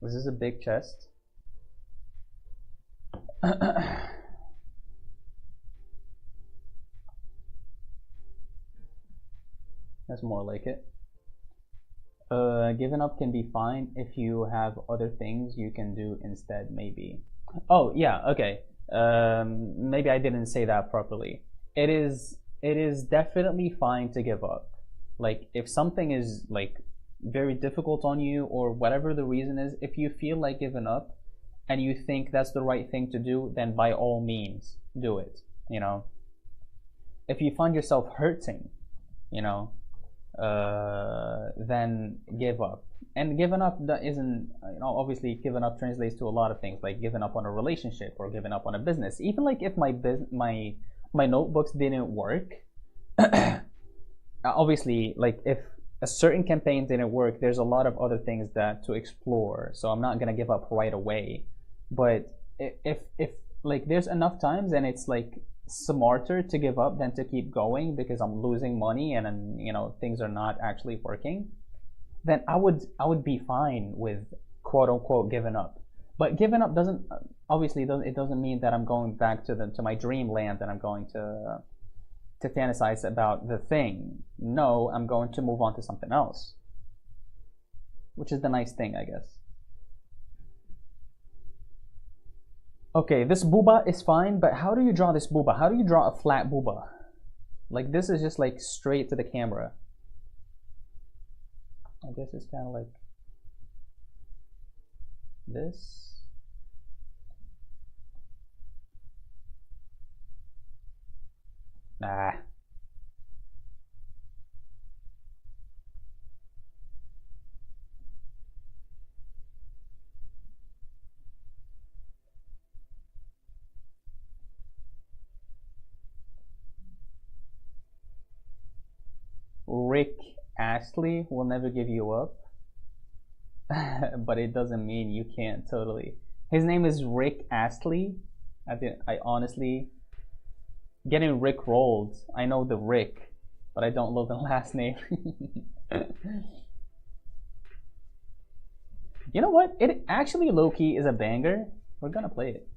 This is a big chest. That's more like it. Giving up can be fine if you have other things you can do instead, maybe. Oh, yeah, okay. Maybe I didn't say that properly. It is definitely fine to give up. Like, if something is like very difficult on you, or whatever the reason is, if you feel like giving up, and you think that's the right thing to do, then by all means do it, you know. If you find yourself hurting, you know, then give up. And giving up, that isn't, you know, obviously giving up translates to a lot of things, like giving up on a relationship or giving up on a business. Even like if my notebooks didn't work, obviously, like if a certain campaign didn't work, there's a lot of other things that to explore. So I'm not gonna give up right away. But if like there's enough times and it's like smarter to give up than to keep going because I'm losing money and you know things are not actually working, then I would be fine with quote unquote giving up. But giving up doesn't obviously it doesn't mean that I'm going back to my dreamland and I'm going to fantasize about the thing. No, I'm going to move on to something else, which is the nice thing, I guess. Okay, this booba is fine, but how do you draw this booba? How do you draw a flat booba? Like this is just like straight to the camera. I guess it's kind of like this. Nah. Rick Astley will never give you up. But it doesn't mean you can't totally. His name is Rick Astley. I honestly getting Rick rolled. I know the Rick, but I don't know the last name. You know what? It actually low-key is a banger. We're gonna play it.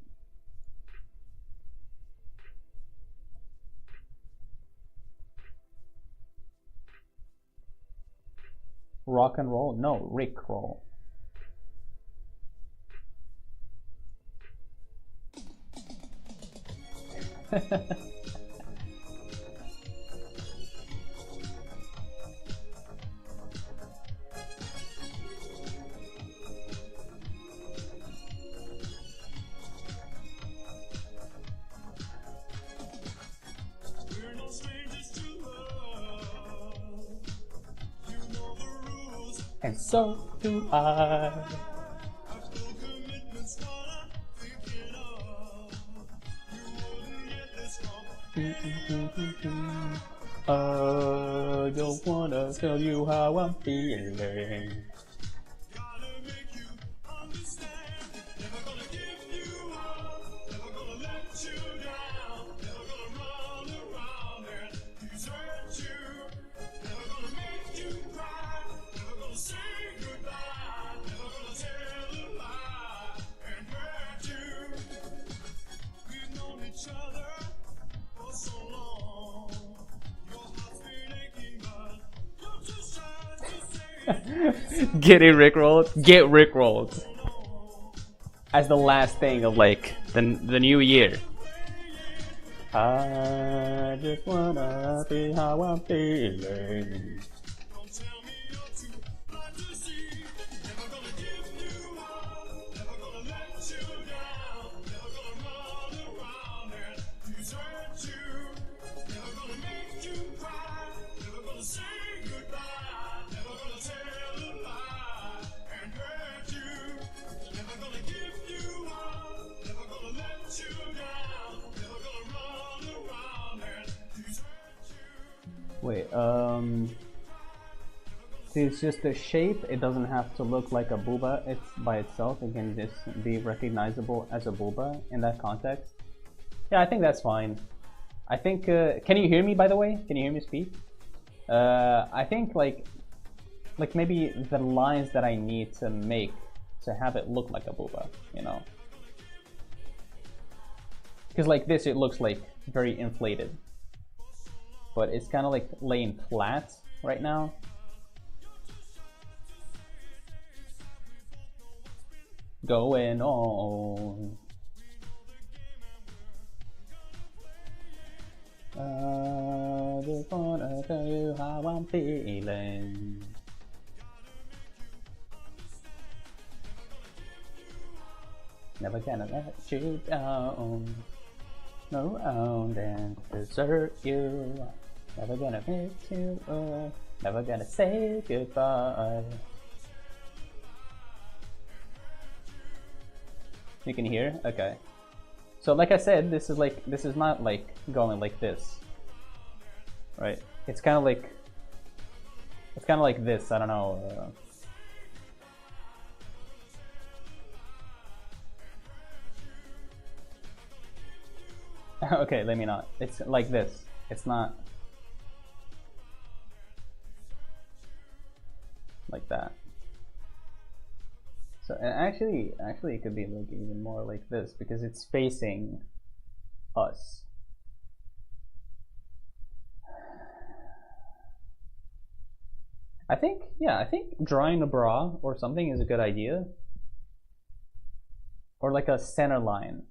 Rock and roll? No, Rick roll. And so do I. I don't wanna tell you how I'm feeling. Getting rickrolled, get rickrolled as the last thing of like the new year. I just wanna be how I'm feeling. Wait, see, it's just a shape. It doesn't have to look like a booba. It's by itself. It can just be recognizable as a booba in that context. Yeah, I think that's fine. I think, can you hear me, by the way? Can you hear me speak? I think like maybe the lines that I need to make to have it look like a booba, you know? Because like this, it looks like very inflated. But it's kind of like laying flat right now. Going on. I just wanna tell you how I'm feeling. Never gonna let you down. No, own and desert you. Never gonna miss you. Never gonna say goodbye. You can hear? Okay. So like I said, this is not like going like this. Right? It's kind of like this. I don't know. Okay, let me not. It's like this. It's not like that. So actually it could be like even more like this because it's facing us. I think drawing a bra or something is a good idea. Or like a center line.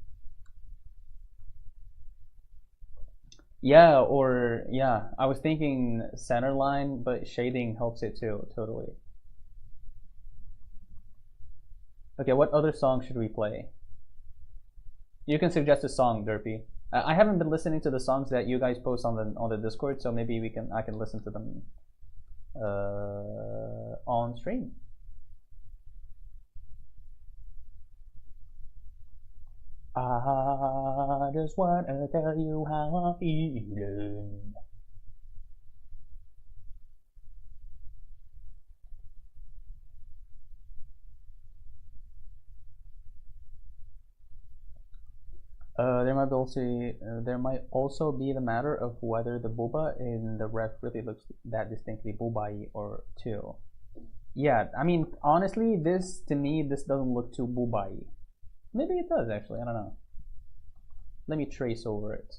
Yeah, or yeah, I was thinking center line, but shading helps it too, totally. Okay, what other song should we play? You can suggest a song, Derpy. I haven't been listening to the songs that you guys post on the Discord, so maybe I can listen to them on stream. I just wanna tell you how I'm feeling. There might also be the matter of whether the booba in the ref really looks that distinctly boobai or too. Yeah, I mean honestly, this to me this doesn't look too boobai. Maybe it does actually. I don't know. Let me trace over it.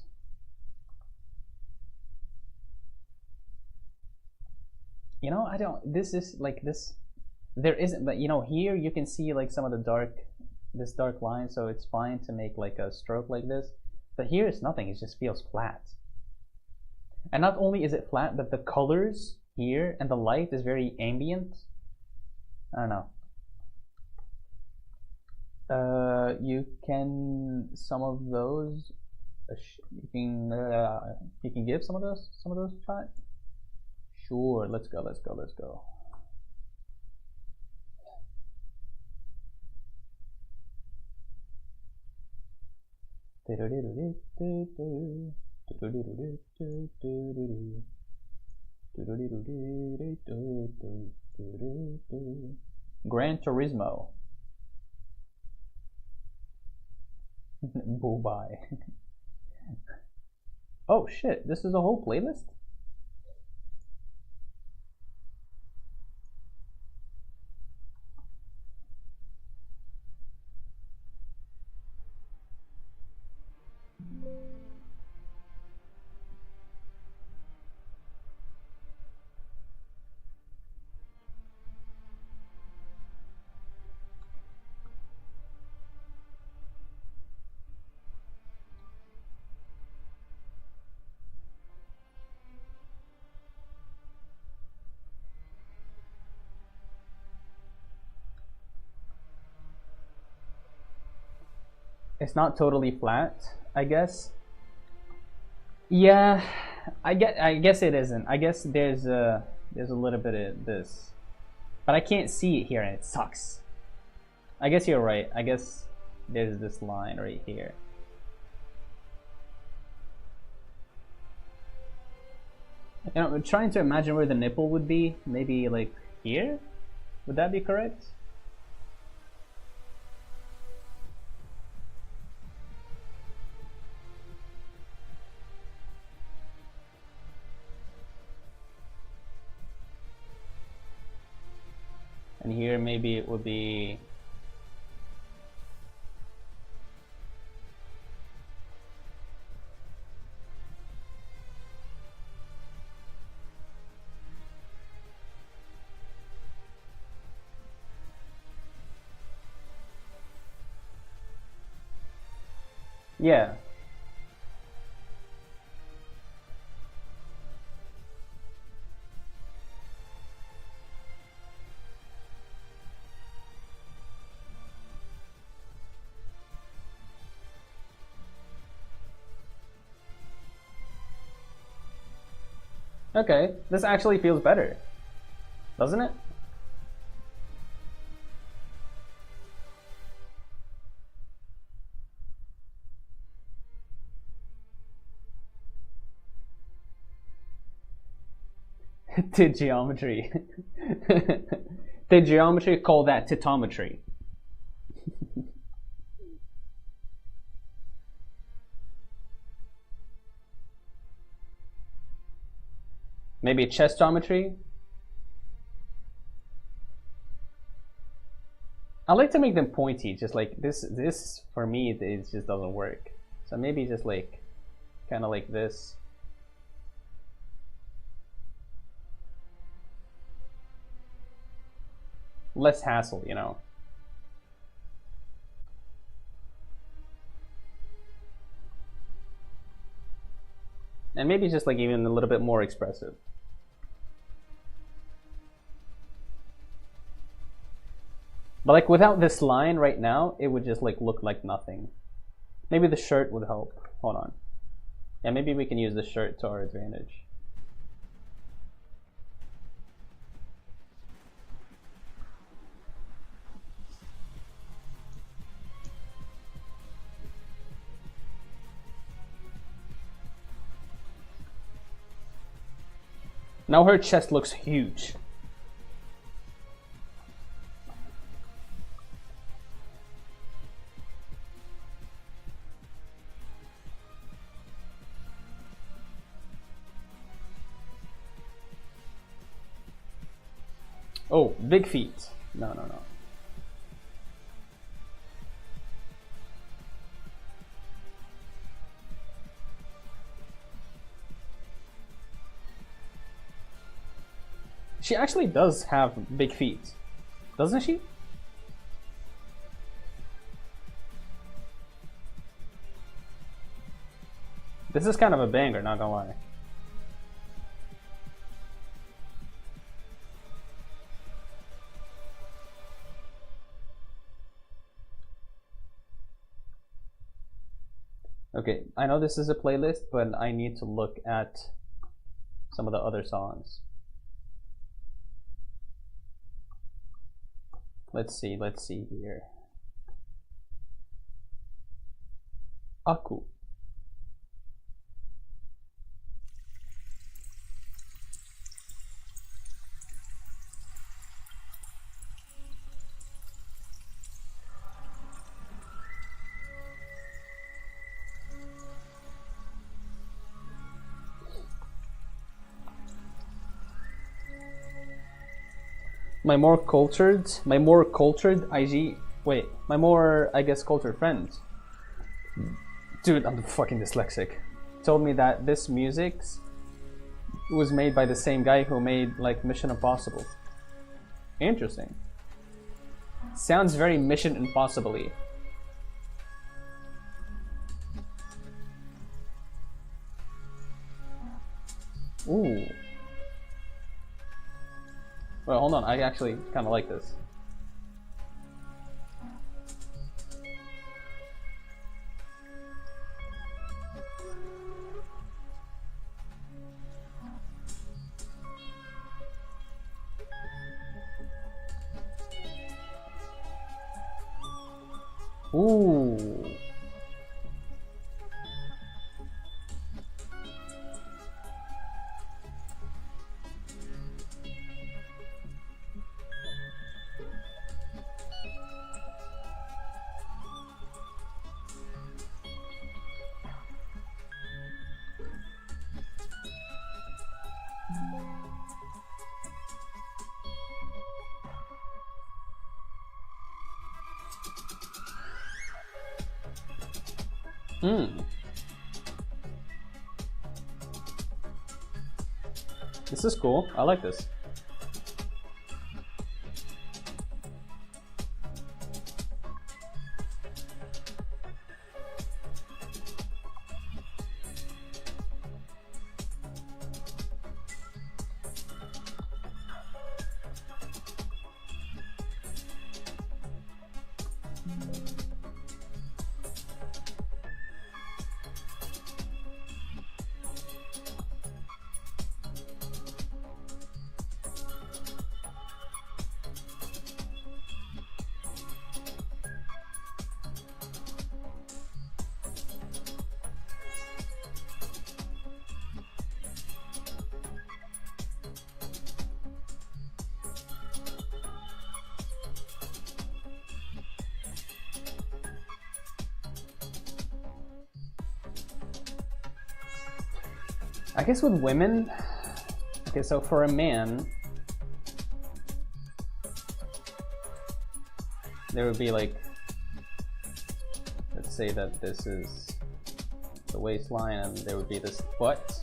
You know, I don't. This is like this. There isn't, but you know, here you can see like some of the this dark line, so it's fine to make like a stroke like this. But here it's nothing. It just feels flat. And not only is it flat, but the colors here and the light is very ambient. I don't know. You can some of those. You can give some of those a shot. Sure, let's go. Gran Turismo. Bye. Oh shit, this is a whole playlist? It's not totally flat, I guess. Yeah, I guess it isn't. I guess there's a little bit of this, but I can't see it here, and it sucks. I guess you're right. I guess there's this line right here. You know, I'm trying to imagine where the nipple would be. Maybe like here. Would that be correct? And here maybe it would be yeah. Okay, this actually feels better, doesn't it? Did geometry. Did geometry call that titometry? Maybe chestometry? I like to make them pointy, just like this. This for me, it just doesn't work. So maybe just like, kind of like this. Less hassle, you know. And maybe just like even a little bit more expressive. But like without this line right now, it would just like look like nothing. Maybe the shirt would help. Hold on. Yeah, maybe we can use the shirt to our advantage. Now her chest looks huge. Oh, big feet. No, no, no. She actually does have big feet, doesn't she? This is kind of a banger, not gonna lie. Okay, I know this is a playlist, but I need to look at some of the other songs. Let's see here. Aku. My more cultured IG, wait, my more, I guess, cultured friends. Dude, I'm fucking dyslexic. Told me that this music was made by the same guy who made like Mission Impossible. Interesting. Sounds very Mission Impossible-y. Ooh. Well, hold on, I actually kind of like this. Ooh. This is cool. I like this. I guess with women, okay, so for a man, there would be like, let's say that this is the waistline and there would be this butt.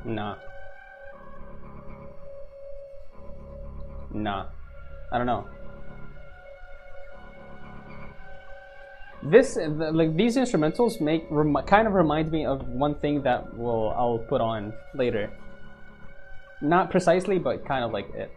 Nah. Nah. I don't know. This, like, these instrumentals kind of remind me of one thing that I'll put on later. Not precisely, but kind of like it.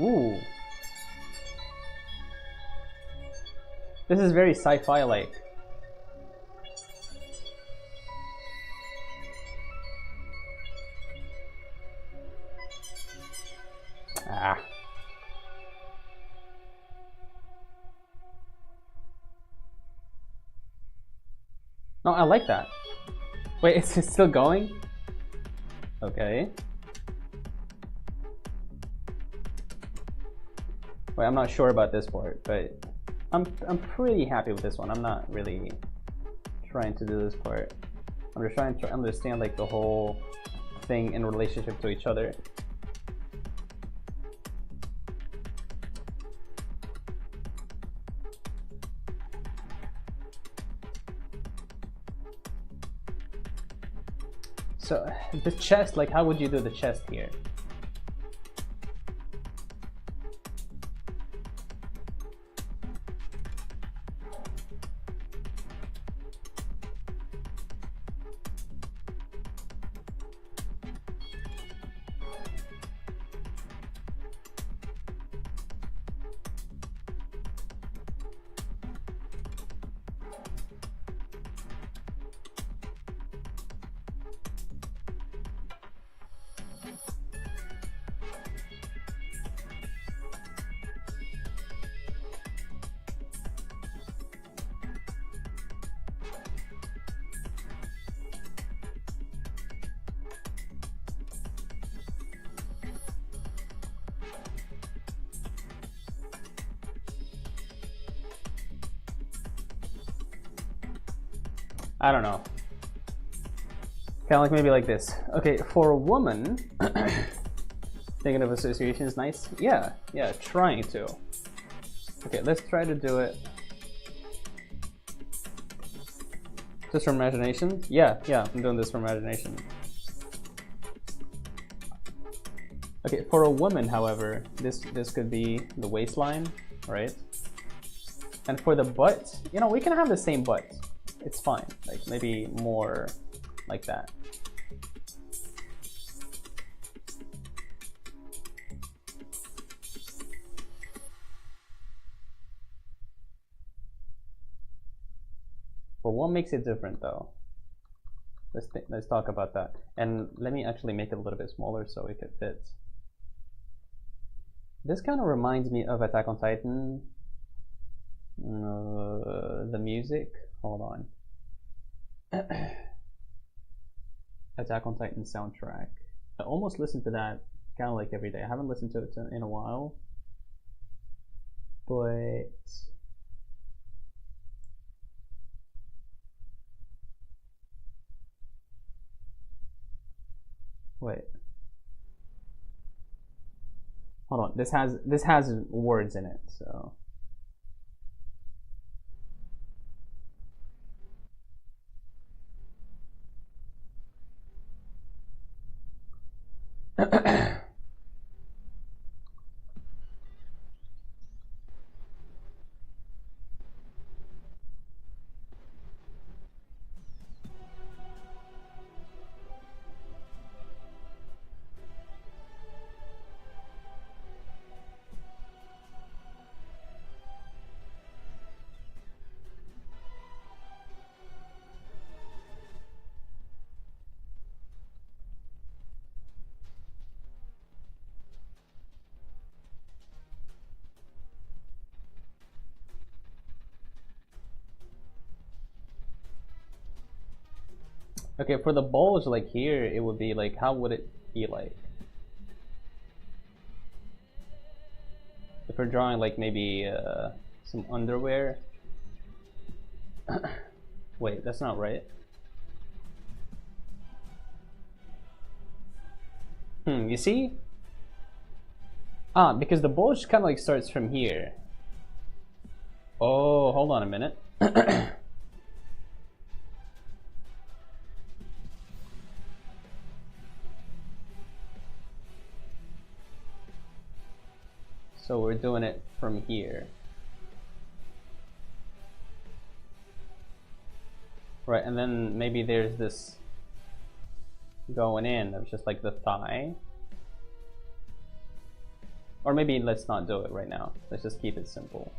Ooh. This is very sci-fi like. Ah. No, I like that. Wait, is it still going? Okay. Wait, I'm not sure about this part, but I'm pretty happy with this one. I'm not really trying to do this part. I'm just trying to understand like the whole thing in relationship to each other. So the chest, like how would you do the chest here? I don't know. Kind of like maybe like this. Okay, for a woman, thinking of association is nice. Yeah, trying to. Okay, let's try to do it Just from imagination? Yeah, I'm doing this from imagination. Okay, for a woman, however, this could be the waistline, right? And for the butt, you know, we can have the same butt. It's fine. Like maybe more like that. But what makes it different though? Let's talk about that. And let me actually make it a little bit smaller so it could fit. This kind of reminds me of Attack on Titan. The music. Hold on. Attack on Titan soundtrack. I almost listen to that kind of like every day. I haven't listened to it in a while. But wait. Hold on. This has words in it, so okay, for the bulge like here, it would be like, how would it be like? If we're drawing like maybe some underwear. Wait, that's not right. You see? Ah, because the bulge kind of like starts from here. Oh, hold on a minute. So we're doing it from here. Right, and then maybe there's this going in of just like the thigh. Or maybe let's not do it right now. Let's just keep it simple.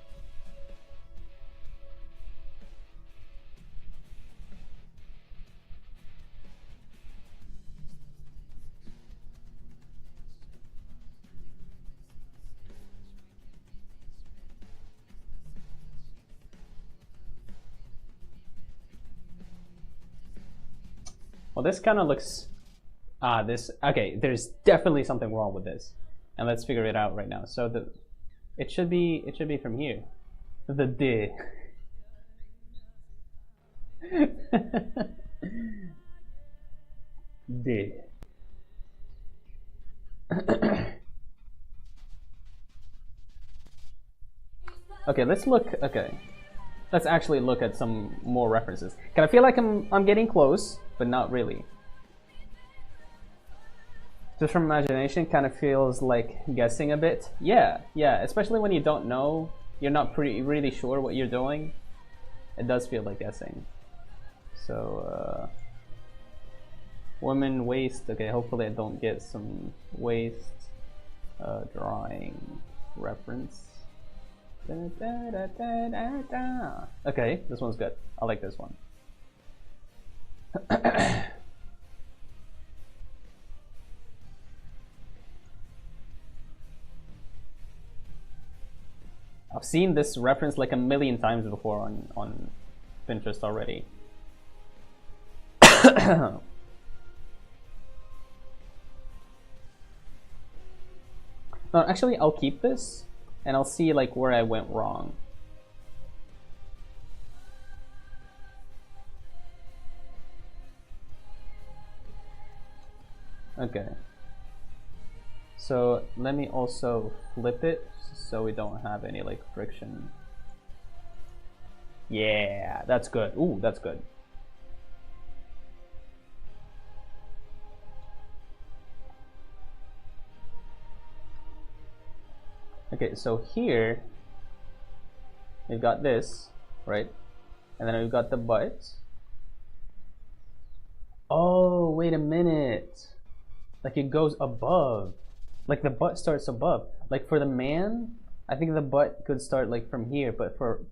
Well, this kind of looks, okay, there's definitely something wrong with this. And let's figure it out right now. So it should be from here. The D. D. Okay, let's look, okay. Let's actually look at some more references. Can I feel like I'm getting close, but not really. Just from imagination, kind of feels like guessing a bit. Yeah, especially when you don't know, you're not really sure what you're doing. It does feel like guessing. So, woman waist. Okay, hopefully I don't get some waist drawing reference. Okay, this one's good. I like this one. I've seen this reference like a million times before on Pinterest already. No, actually, I'll keep this, and I'll see like where I went wrong. Okay. So let me also flip it so we don't have any like friction. Yeah, that's good. Ooh, that's good. Okay, so here we've got this, right? And then we've got the butt. Oh, wait a minute. Like it goes above. Like the butt starts above. Like for the man, I think the butt could start like from here, but for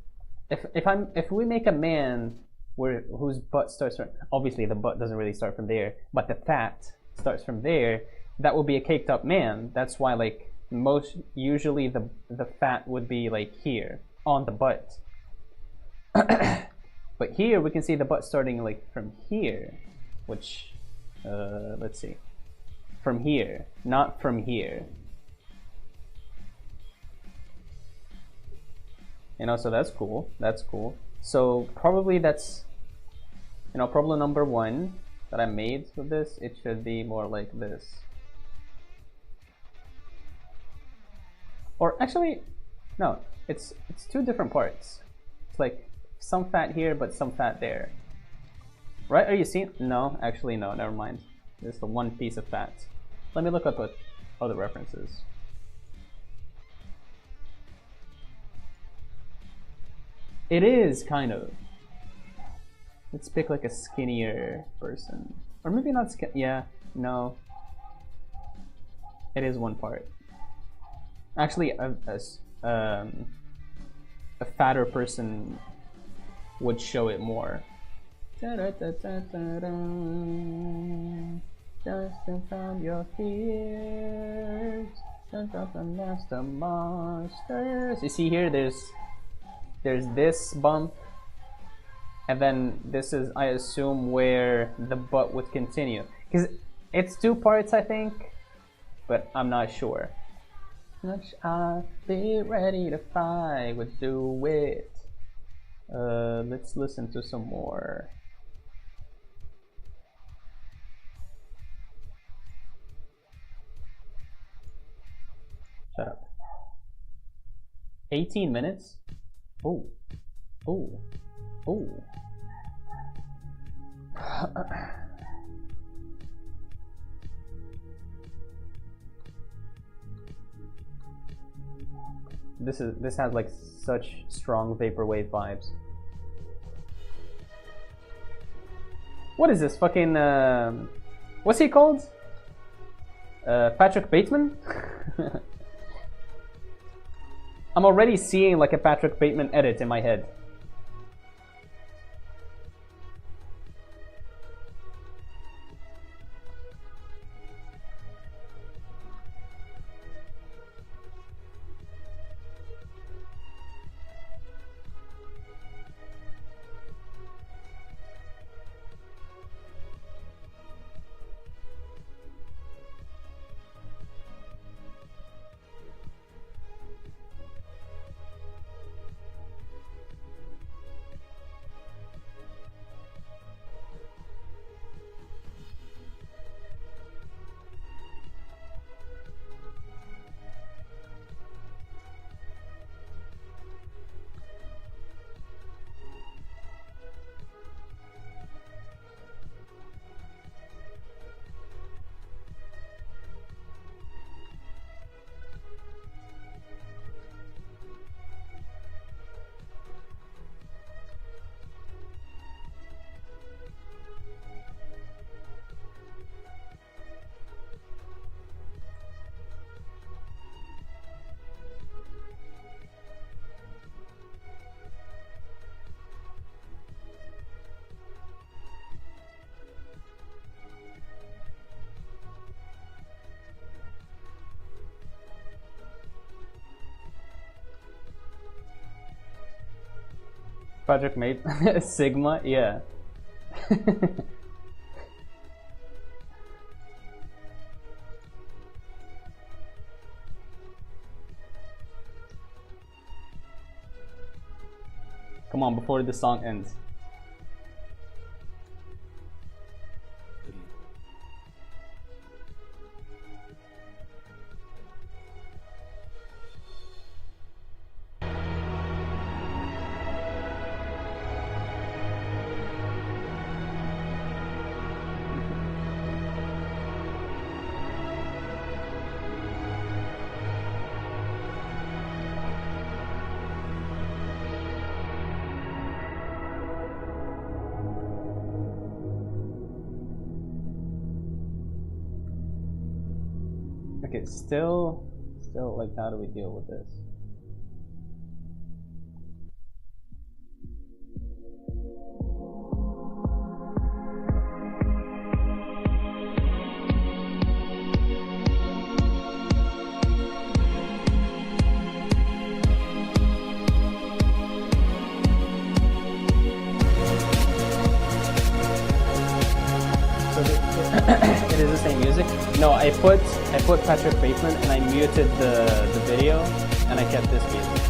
if we make a man whose butt starts from, obviously the butt doesn't really start from there, but the fat starts from there, that would be a caked up man. That's why like most usually the fat would be like here on the butt. But here we can see the butt starting like from here, which let's see. From here, not from here. You know, so that's cool. That's cool. So probably that's, you know, problem number one that I made with this. It should be more like this. Or actually, no, it's two different parts. It's like some fat here, but some fat there. Right? Are you seeing? No, actually, no, never mind. It's the one piece of fat. Let me look up at other references. It is kind of. Let's pick like a skinnier person, or maybe not skin. Yeah, no. It is one part. Actually, a fatter person would show it more. Just from your fears, sent up the master monsters. You see here, there's this bump, and then this is, I assume, where the butt would continue, because it's two parts, I think, but I'm not sure. I'll be ready to fight with do it. Let's listen to some more. Shut up. 18 minutes? Oh. Oh. Oh. This has like such strong vaporwave vibes. What is this fucking what's he called? Patrick Bateman? I'm already seeing like a Patrick Bateman edit in my head. Patrick made Sigma, yeah. Come on, before the song ends. Okay, still, like, how do we deal with this? It is the same music. No, I put Patrick Bateman and I muted the video and I kept this music.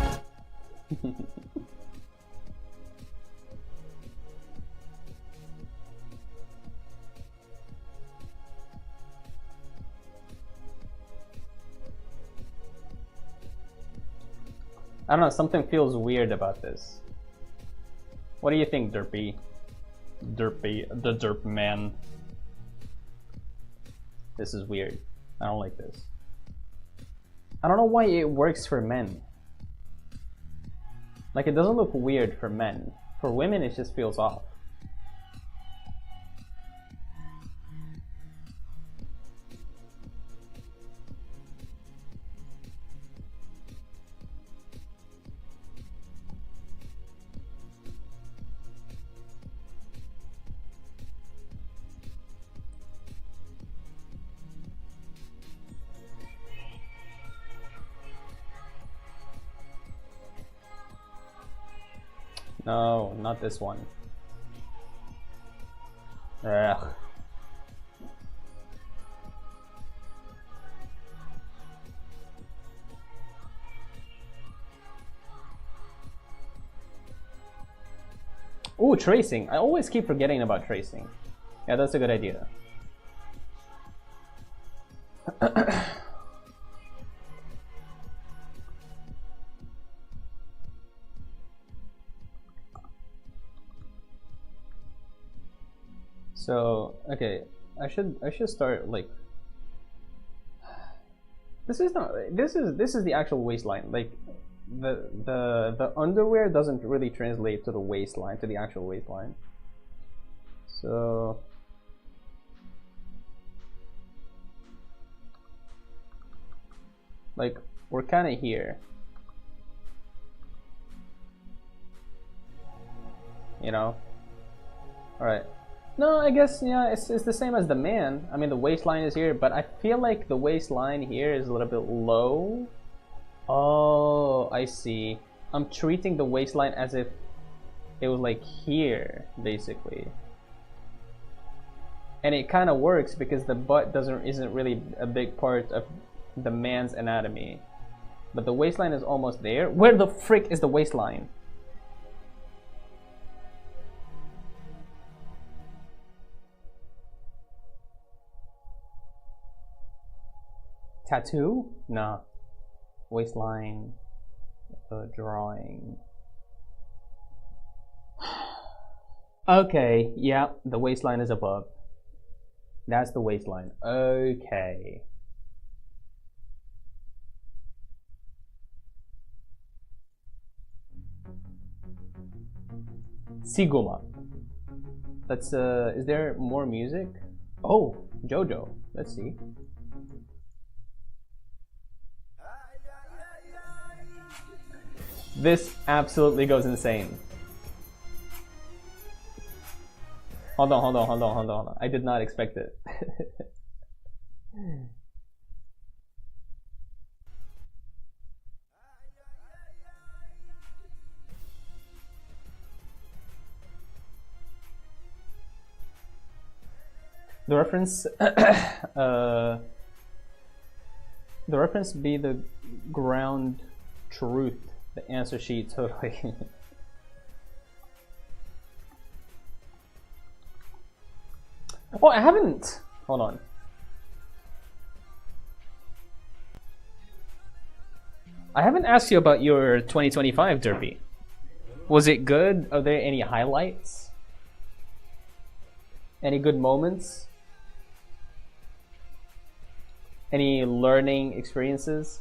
I don't know, something feels weird about this. What do you think, Derpy? Derpy, the Derp man. This is weird. I don't like this. I don't know why it works for men. Like, it doesn't look weird for men. For women, it just feels off. No, not this one. Ugh. Ooh, tracing. I always keep forgetting about tracing. Yeah, that's a good idea. So, okay, I should start like this is the actual waistline. Like the underwear doesn't really translate to the waistline, to the actual waistline. So like we're kind of here. You know? All right. No, I guess, yeah, it's the same as the man. I mean, the waistline is here, but I feel like the waistline here is a little bit low. Oh, I see. I'm treating the waistline as if it was like here, basically. And it kind of works because the butt isn't really a big part of the man's anatomy. But the waistline is almost there. Where the frick is the waistline? Tattoo? Nah. Waistline. Drawing. Okay, yeah, the waistline is above. That's the waistline. Okay. Siguma. Let's is there more music? Oh, JoJo. Let's see. This absolutely goes insane. Hold on. I did not expect it. The reference be the ground truth. The answer sheet, totally. Oh, I haven't. Hold on. I haven't asked you about your 2025 Derpy. Was it good? Are there any highlights? Any good moments? Any learning experiences?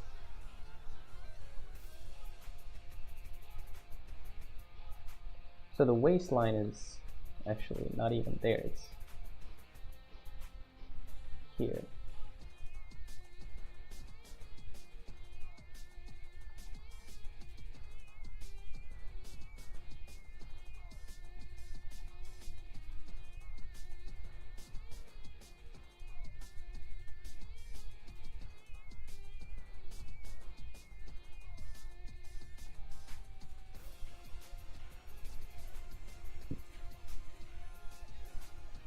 So the waistline is actually not even there, it's here.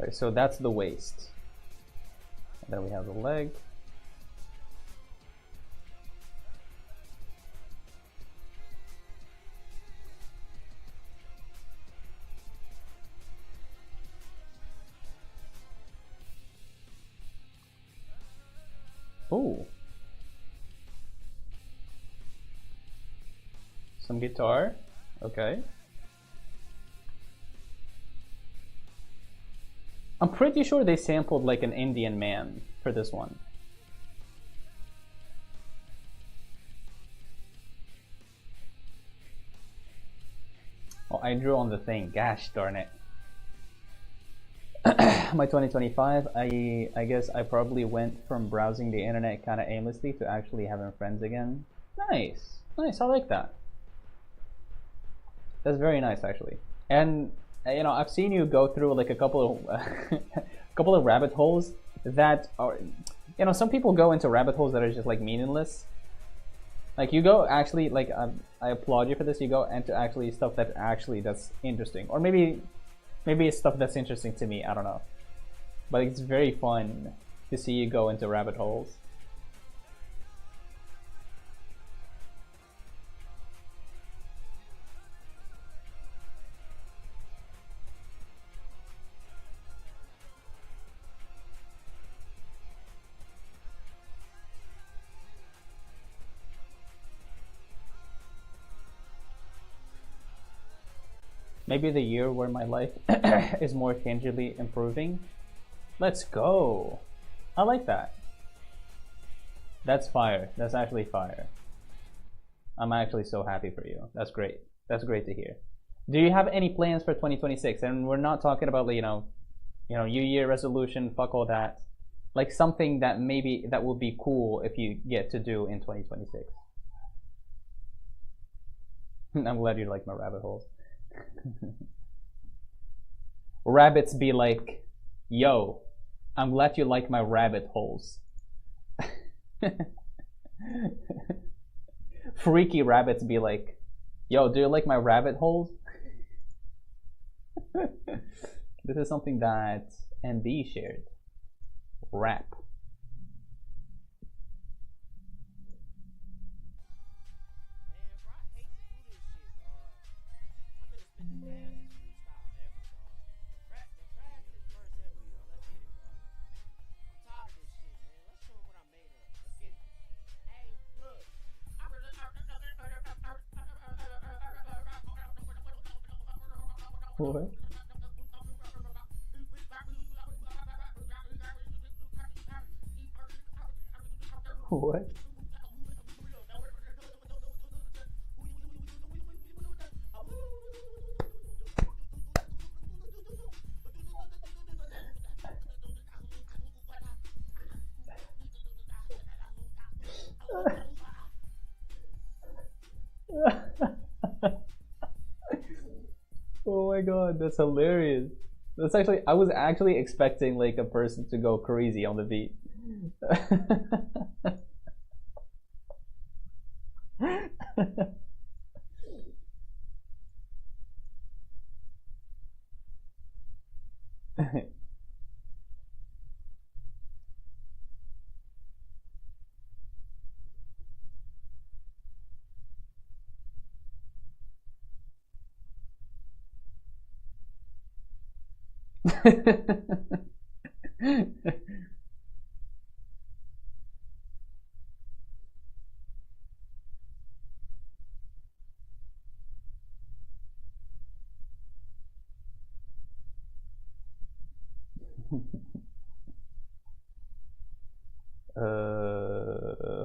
Right, so that's the waist. And then we have the leg. Oh. Some guitar. Okay. I'm pretty sure they sampled like an Indian man for this one. Oh, I drew on the thing. Gosh darn it. My 2025, I guess I probably went from browsing the internet kind of aimlessly to actually having friends again. Nice. Nice. I like that. That's very nice, actually. And you know, I've seen you go through like a couple of a couple of rabbit holes that are, you know, some people go into rabbit holes that are just like meaningless. Like you go actually like I applaud you for this. You go into actually stuff that actually that's interesting, or maybe it's stuff that's interesting to me. I don't know, but it's very fun to see you go into rabbit holes. Maybe the year where my life is more tangibly improving. Let's go. I like that. That's fire. That's actually fire. I'm actually so happy for you. That's great. That's great to hear. Do you have any plans for 2026? And we're not talking about, New Year resolution, fuck all that. Like something that maybe that would be cool if you get to do in 2026. I'm glad you like my rabbit holes. Rabbits be like, yo, I'm glad you like my rabbit holes. Freaky rabbits be like, yo, do you like my rabbit holes? This is something that MB shared. Rap. What? What? Oh my god, that's hilarious. That's actually, I was actually expecting like a person to go crazy on the beat.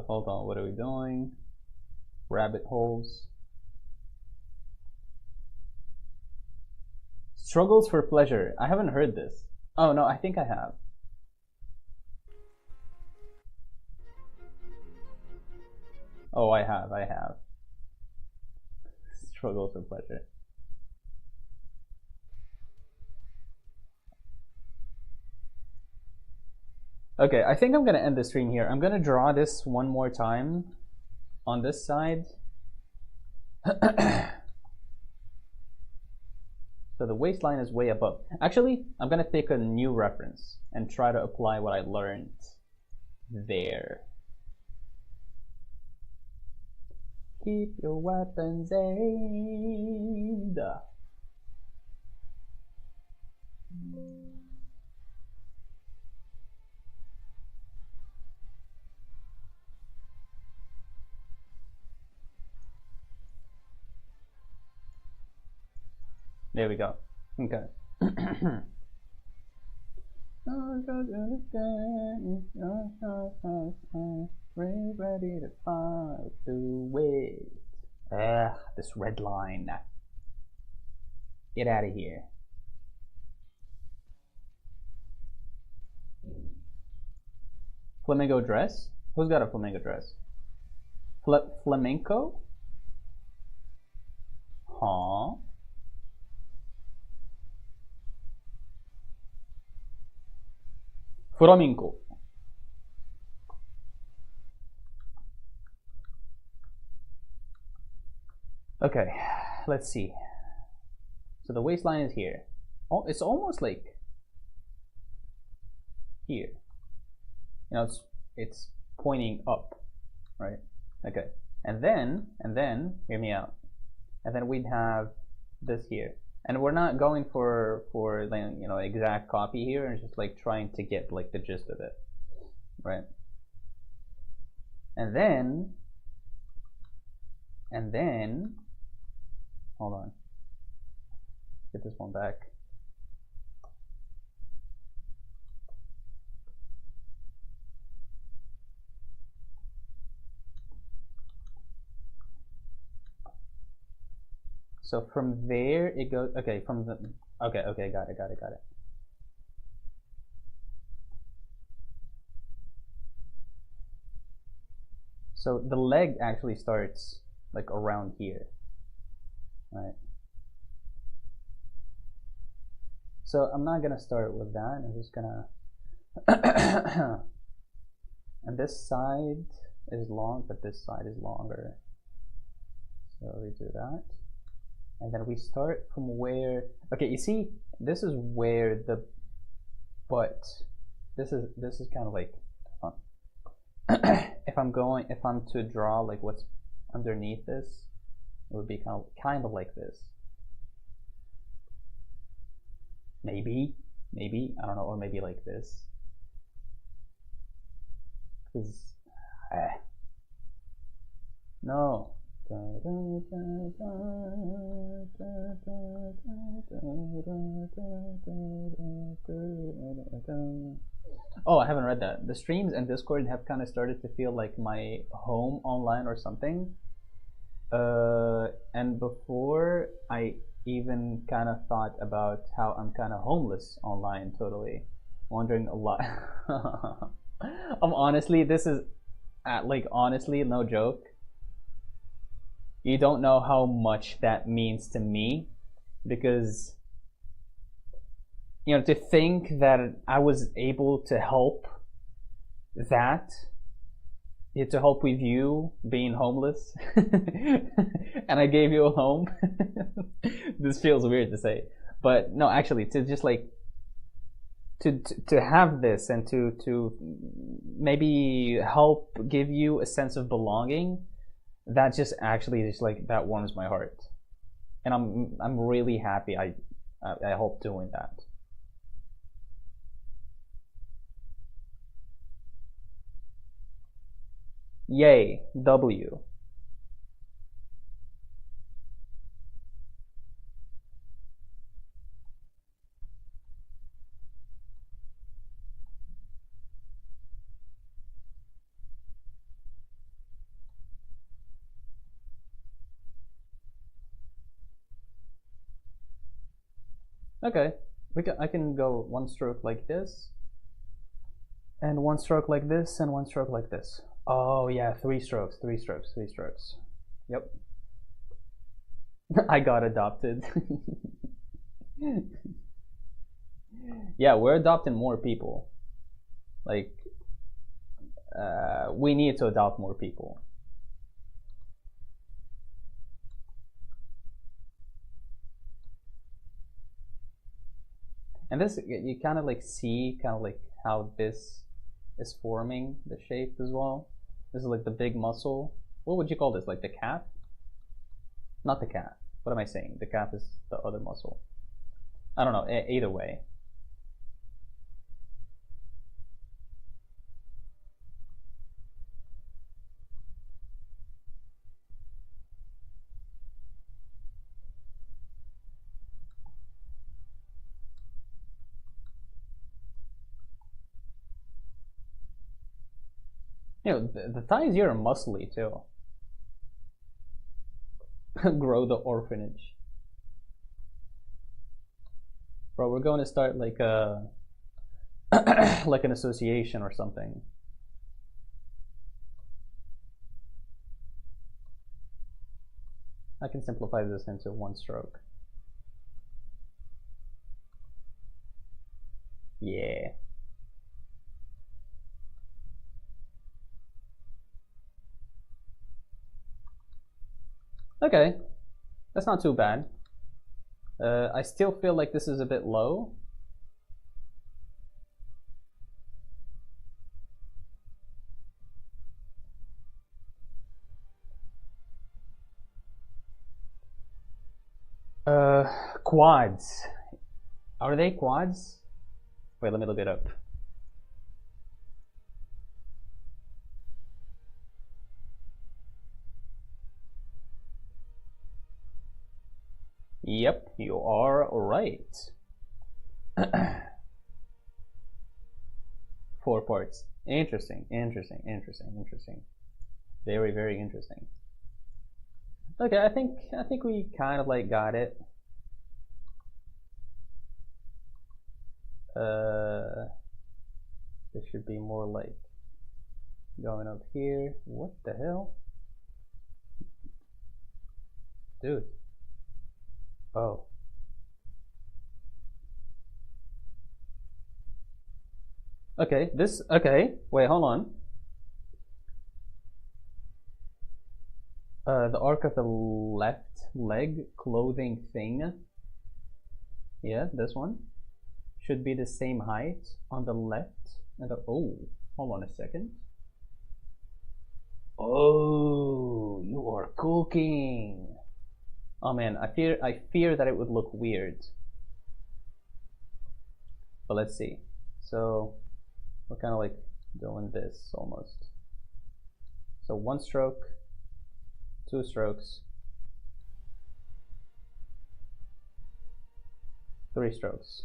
Hold on, what are we doing? Rabbit holes. Struggles for pleasure. I haven't heard this. Oh no, I think I have. Oh, I have. Struggles for pleasure. Okay, I think I'm gonna end the stream here. I'm gonna draw this one more time on this side. So So the waistline is way above. Actually, I'm gonna take a new reference and try to apply what I learned there. Keep your weapons aimed. There we go. Okay. Ready to fight the weight. This red line. Get out of here. Flamingo dress? Who's got a flamingo dress? Flamenco? Huh? Flamenco. Okay, let's see. So the waistline is here. Oh, it's almost like here. You know, it's pointing up, right? Okay, and then hear me out. And then we'd have this here. And we're not going for you know, exact copy here, and just like trying to get like the gist of it, right? And then hold on, get this one back. So from there it goes, okay, from the, okay, got it. So the leg actually starts like around here, right? So I'm not gonna start with that, I'm just gonna, and this side is long, but this side is longer. So we do that. And then we start from where, okay, you see, this is where the butt, this is kind of like, if I'm to draw like what's underneath this, it would be kind of like this. Maybe, I don't know, or maybe like this. Because, no. Oh, I haven't read that. The streams and Discord have kind of started to feel like my home online or something. And before, I even kind of thought about how I'm kind of homeless online, totally. Wondering a lot. Honestly, this is, like, honestly, no joke. You don't know how much that means to me, because, you know, to think that I was able to help that, to help with you being homeless, and I gave you a home. This feels weird to say, but no, actually, to just like to have this and to maybe help give you a sense of belonging, that just actually just like that warms my heart, and I'm really happy I hope doing that. Yay, W. Okay, I can go one stroke like this, and one stroke like this, and one stroke like this. Oh yeah, three strokes. Yep. I got adopted. Yeah, we're adopting more people. Like, we need to adopt more people. And this, you kind of like see kind of like how this is forming the shape as well. This is like the big muscle. What would you call this? Like the calf? Not the calf. What am I saying? The calf is the other muscle. I don't know. Either way. You know, the thighs here are muscly too. Grow the orphanage. Bro, we're going to start like a like an association or something. I can simplify this into one stroke. Yeah. Okay, that's not too bad. I still feel like this is a bit low. Quads. Are they quads? Wait, let me look it up. Yep, you are right. 4 parts. Interesting, interesting, interesting, interesting. Very, very interesting. Okay, I think we kind of like got it. This should be more like going up here. What the hell? Dude. Oh. Okay, wait, hold on. The arc of the left leg clothing thing. Yeah, this one. Should be the same height on the left. And oh, hold on a second. Oh, you are cooking. Oh man, I fear that it would look weird. But let's see. So we're kind of like doing this almost. So 1 stroke, 2 strokes, 3 strokes.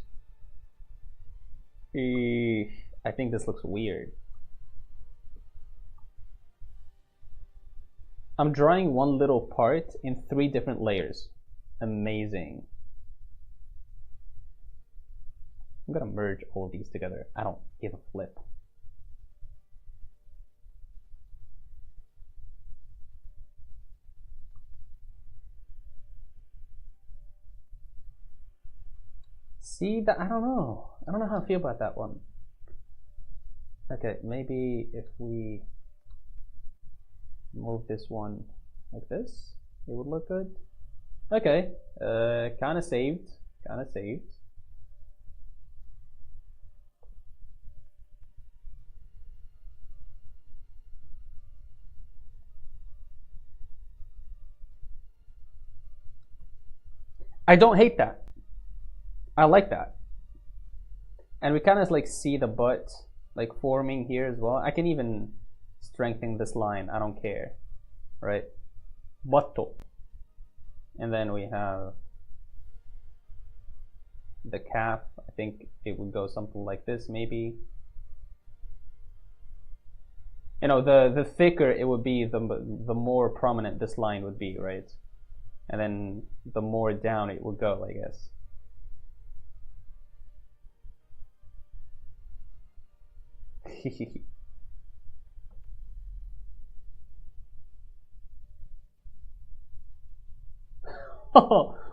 I think this looks weird. I'm drawing one little part in 3 different layers. Amazing. I'm gonna merge all of these together. I don't give a flip. See that? I don't know. I don't know how I feel about that one. Okay, maybe if we move this one like this, it would look good. Okay, kind of saved. Kind of saved. I don't hate that. I like that. And we kind of like see the butt like forming here as well. I can even strengthen this line. I don't care, right? Butto. And then we have the calf. I think it would go something like this maybe. You know, the thicker it would be, the more prominent this line would be, right? And then the more down it would go, I guess.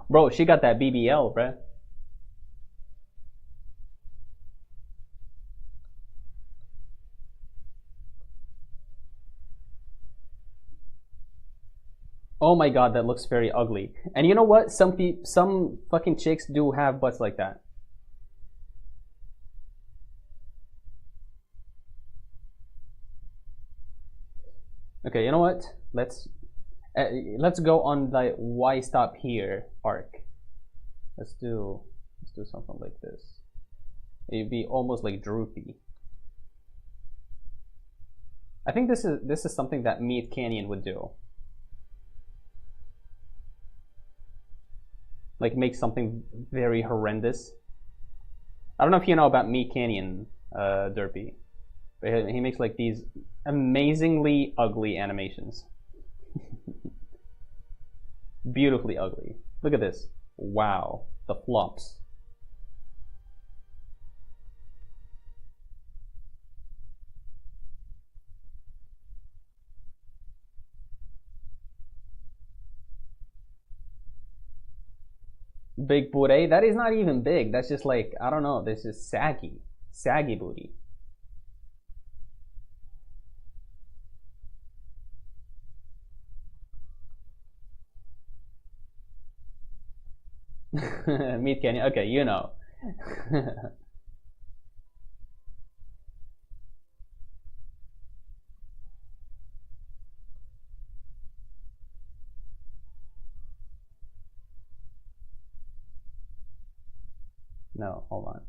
Bro, she got that BBL, bruh. Oh my god, that looks very ugly. And you know what? Some fucking chicks do have butts like that. Okay, you know what? Let's go on the why stop here arc. Let's do something like this. It'd be almost like droopy. I think this is something that Meat Canyon would do. Like make something very horrendous. I don't know if you know about Meat Canyon, Derpy, but he makes like these amazingly ugly animations. Beautifully ugly. Look at this. Wow, the flops. Big booty. That is not even big. That's just like, I don't know. This is saggy. Saggy booty. Meat Canyon. Okay, you know. No, hold on.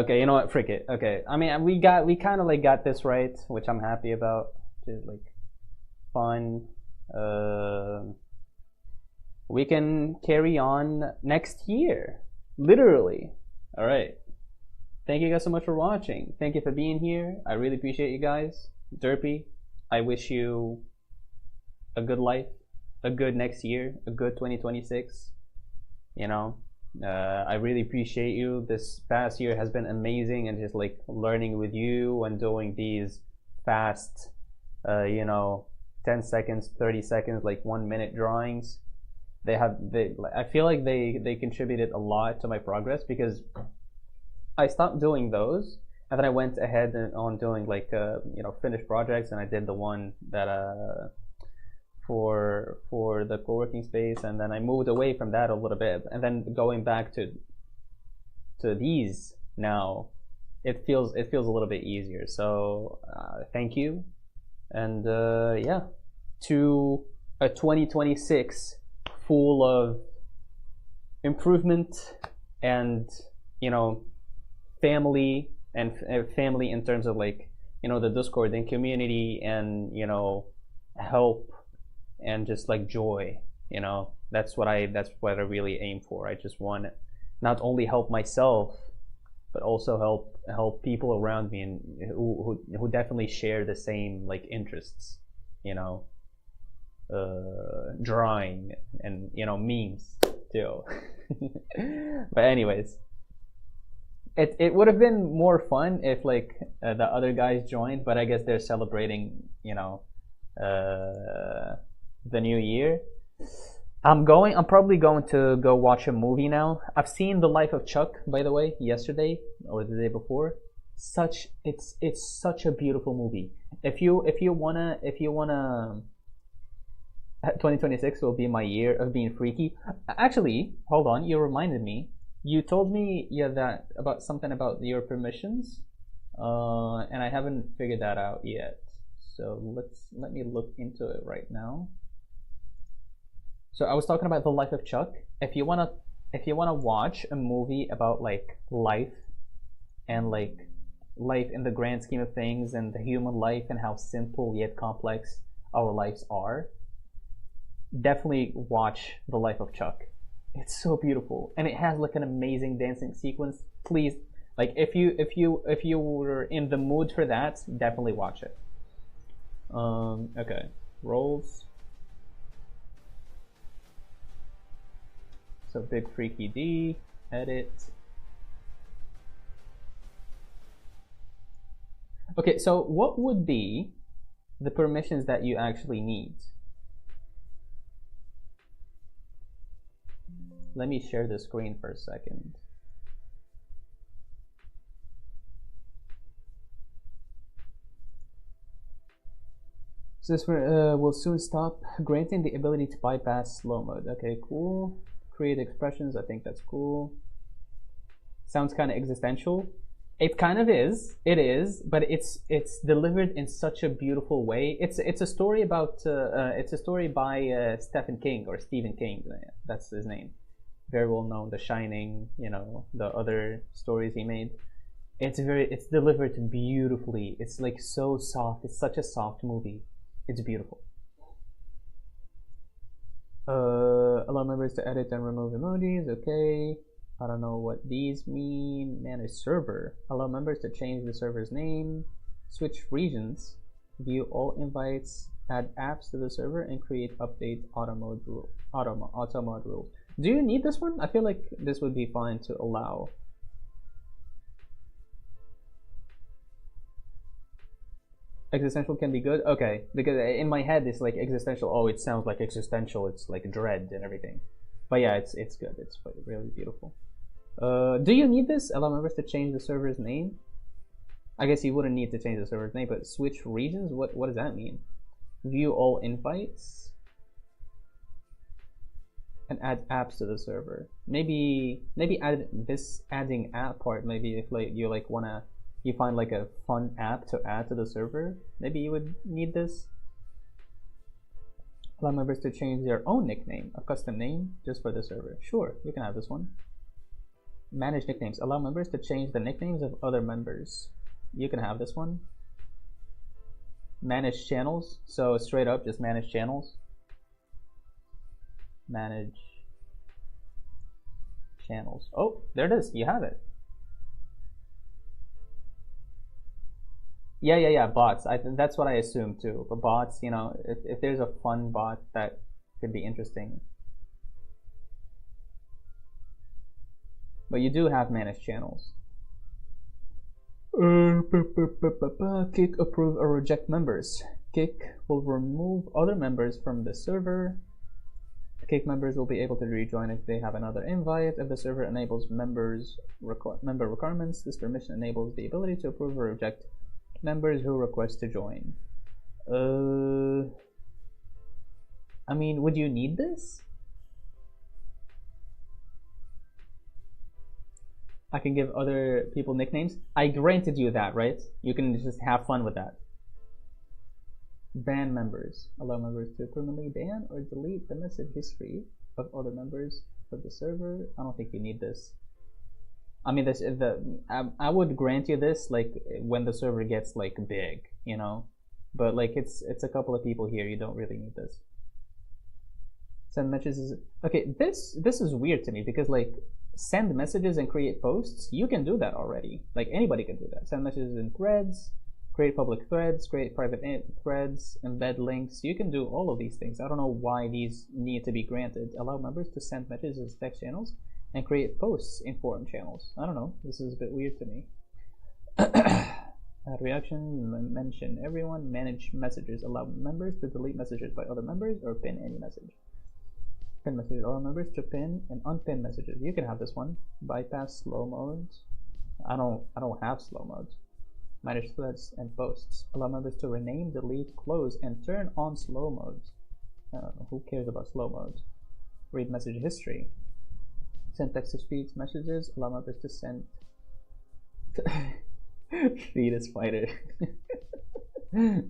Okay, you know what? Frick it. Okay, I mean, we kind of like got this right, which I'm happy about. Just like fun. We can carry on next year, literally. All right. Thank you guys so much for watching. Thank you for being here. I really appreciate you guys. Derpy, I wish you a good life, a good next year, a good 2026. You know, I really appreciate you. This past year has been amazing, and just like learning with you and doing these fast, you know, 10 seconds, 30 seconds, like 1 minute drawings. I feel like they contributed a lot to my progress because I stopped doing those, and then I went ahead and on doing like you know, finished projects, and I did the one that for the co-working space, and then I moved away from that a little bit, and then going back to these now, it feels a little bit easier. So thank you, and yeah, to a 2026 full of improvement and, you know, family and family in terms of like, you know, the Discord and community, and, you know, help and just like joy. You know, that's what I really aim for. I just want to not only help myself, but also help people around me, and who definitely share the same like interests. You know, drawing and, you know, memes too. But anyways, it would have been more fun if like the other guys joined, but I guess they're celebrating, you know, the new year. I'm probably going to go watch a movie now. I've seen The Life of Chuck, by the way, yesterday or the day before. It's such a beautiful movie. If you wanna 2026 will be my year of being freaky. Actually, hold on, you reminded me. You told me, yeah, that about something about your permissions, and I haven't figured that out yet. So let me look into it right now. So I was talking about The Life of Chuck. If you wanna watch a movie about like life and like life in the grand scheme of things, and the human life, and how simple yet complex our lives are, definitely watch The Life of Chuck. It's so beautiful, and it has like an amazing dancing sequence. Please, like if you were in the mood for that, definitely watch it. Okay, roles. So Big Freaky D, edit. Okay, so what would be the permissions that you actually need? Let me share the screen for a second. So this will soon stop granting the ability to bypass slow mode. Okay, cool. Create expressions, I think that's cool. Sounds kind of existential. It kind of is. It is, but it's delivered in such a beautiful way. It's a story about it's a story by Stephen King or Stephen King. That's his name. Very well known. The Shining. You know, the other stories he made. It's delivered beautifully. It's like so soft. It's such a soft movie. It's beautiful. Allow members to edit and remove emojis. Okay. I don't know what these mean. Manage server. Allow members to change the server's name. Switch regions. View all invites. Add apps to the server and create update auto mode rules. Do you need this one? I feel like this would be fine to allow. Existential can be good. Okay, because in my head it's like existential. Oh, it sounds like existential. It's like dread and everything. But yeah, it's good. It's really beautiful. Do you need this? Allow members to change the server's name. I guess you wouldn't need to change the server's name, but switch regions. What does that mean? View all invites and add apps to the server. Maybe add this adding app part. Maybe if like you like you find like a fun app to add to the server. Maybe you would need this. Allow members to change their own nickname, a custom name just for the server. Sure, you can have this one. Manage nicknames. Allow members to change the nicknames of other members. You can have this one. Manage channels. So straight up, just manage channels. Manage channels. Oh, there it is. You have it. Yeah. Bots. That's what I assumed too. But bots, you know, if there's a fun bot that could be interesting. But you do have managed channels. Kick, approve, or reject members. Kick will remove other members from the server. Kick members will be able to rejoin if they have another invite. If the server enables member requirements, this permission enables the ability to approve or reject members who request to join. I mean, would you need this? I can give other people nicknames. I granted you that, right? You can just have fun with that. Ban members. Allow members to permanently ban or delete the message history of other members of the server. I don't think you need this. I mean, I would grant you this like when the server gets like big, you know. But like it's a couple of people here. You don't really need this. Send messages. Okay, this is weird to me because like send messages and create posts. You can do that already. Like anybody can do that. Send messages in threads. Create public threads, create private threads, embed links. You can do all of these things. I don't know why these need to be granted. Allow members to send messages as text channels and create posts in forum channels. I don't know. This is a bit weird to me. Add reaction, mention everyone, manage messages. Allow members to delete messages by other members or pin any message. Pin messages. Allow members to pin and unpin messages. You can have this one. Bypass slow modes. I don't have slow modes. Manage threads and posts. Allow members to rename, delete, close, and turn on slow modes. Who cares about slow modes? Read message history. Send text-to-speech messages. Allow members to send. Feed a spider. Allow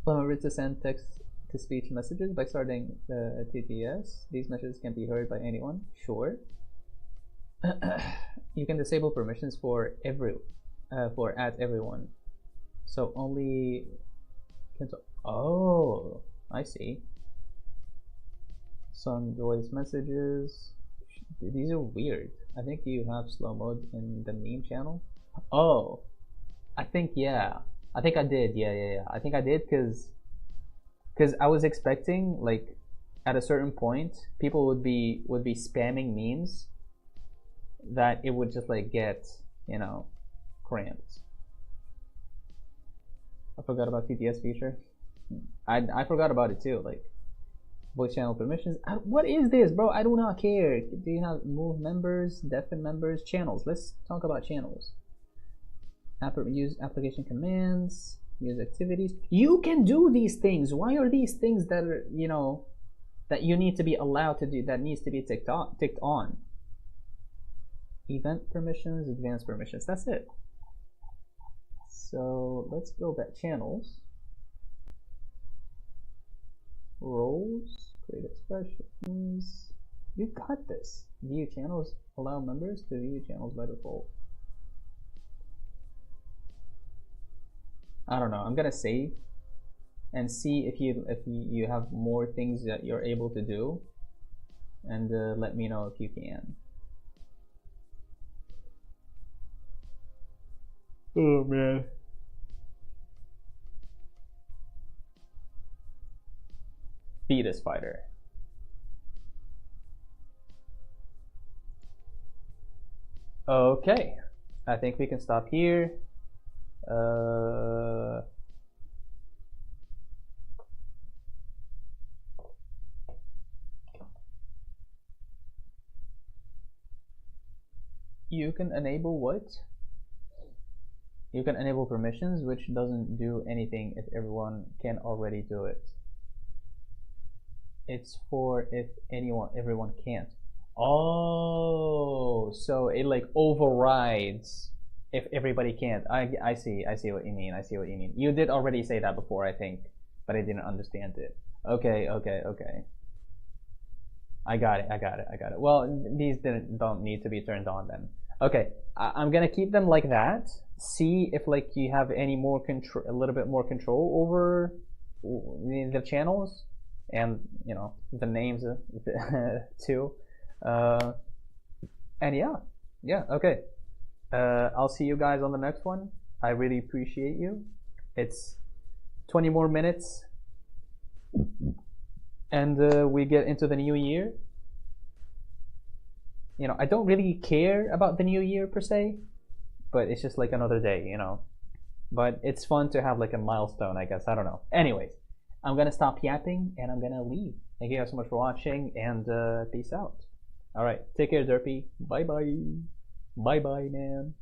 members to send text-to-speech messages by starting TTS. These messages can be heard by anyone. Sure. You can disable permissions for everyone, so only oh, I see. Some voice messages. These are weird. I think you have slow mode in the meme channel. Oh, I think yeah. I think I did. Yeah. I think I did because I was expecting like at a certain point people would be spamming memes that it would just like get, you know, cramped. I forgot about TTS feature. I forgot about it too. Like voice channel permissions. What is this, bro? I do not care. Do you have move members, deafen members, channels? Let's talk about channels. Use application commands. Use activities. You can do these things. Why are these things that are, you know, that you need to be allowed to do? That needs to be ticked on. event permissions, advanced permissions. That's it. So let's go back channels, roles, create expressions. You got this. View channels, allow members to view channels by default. I don't know. I'm gonna save and see if you have more things that you're able to do, and let me know if you can. Oh man. Beat a spider. Okay, I think we can stop here. You can enable what? You can enable permissions, which doesn't do anything if everyone can already do it. It's for if everyone can't. Oh, so it like overrides if everybody can't. I see what you mean. I see what you mean. You did already say that before, I think, but I didn't understand it. Okay. I got it. Well, these don't need to be turned on then. Okay, I'm gonna keep them like that. See if like you have any more control, a little bit more control over the channels, and you know the names too. And yeah. Okay. I'll see you guys on the next one. I really appreciate you. It's 20 more minutes, and we get into the new year. You know, I don't really care about the new year per se, but it's just like another day, you know. But it's fun to have like a milestone, I guess. I don't know. Anyways, I'm gonna stop yapping and I'm gonna leave. Thank you guys so much for watching, and peace out. All right, take care, Derpy. Bye bye. Bye bye, man.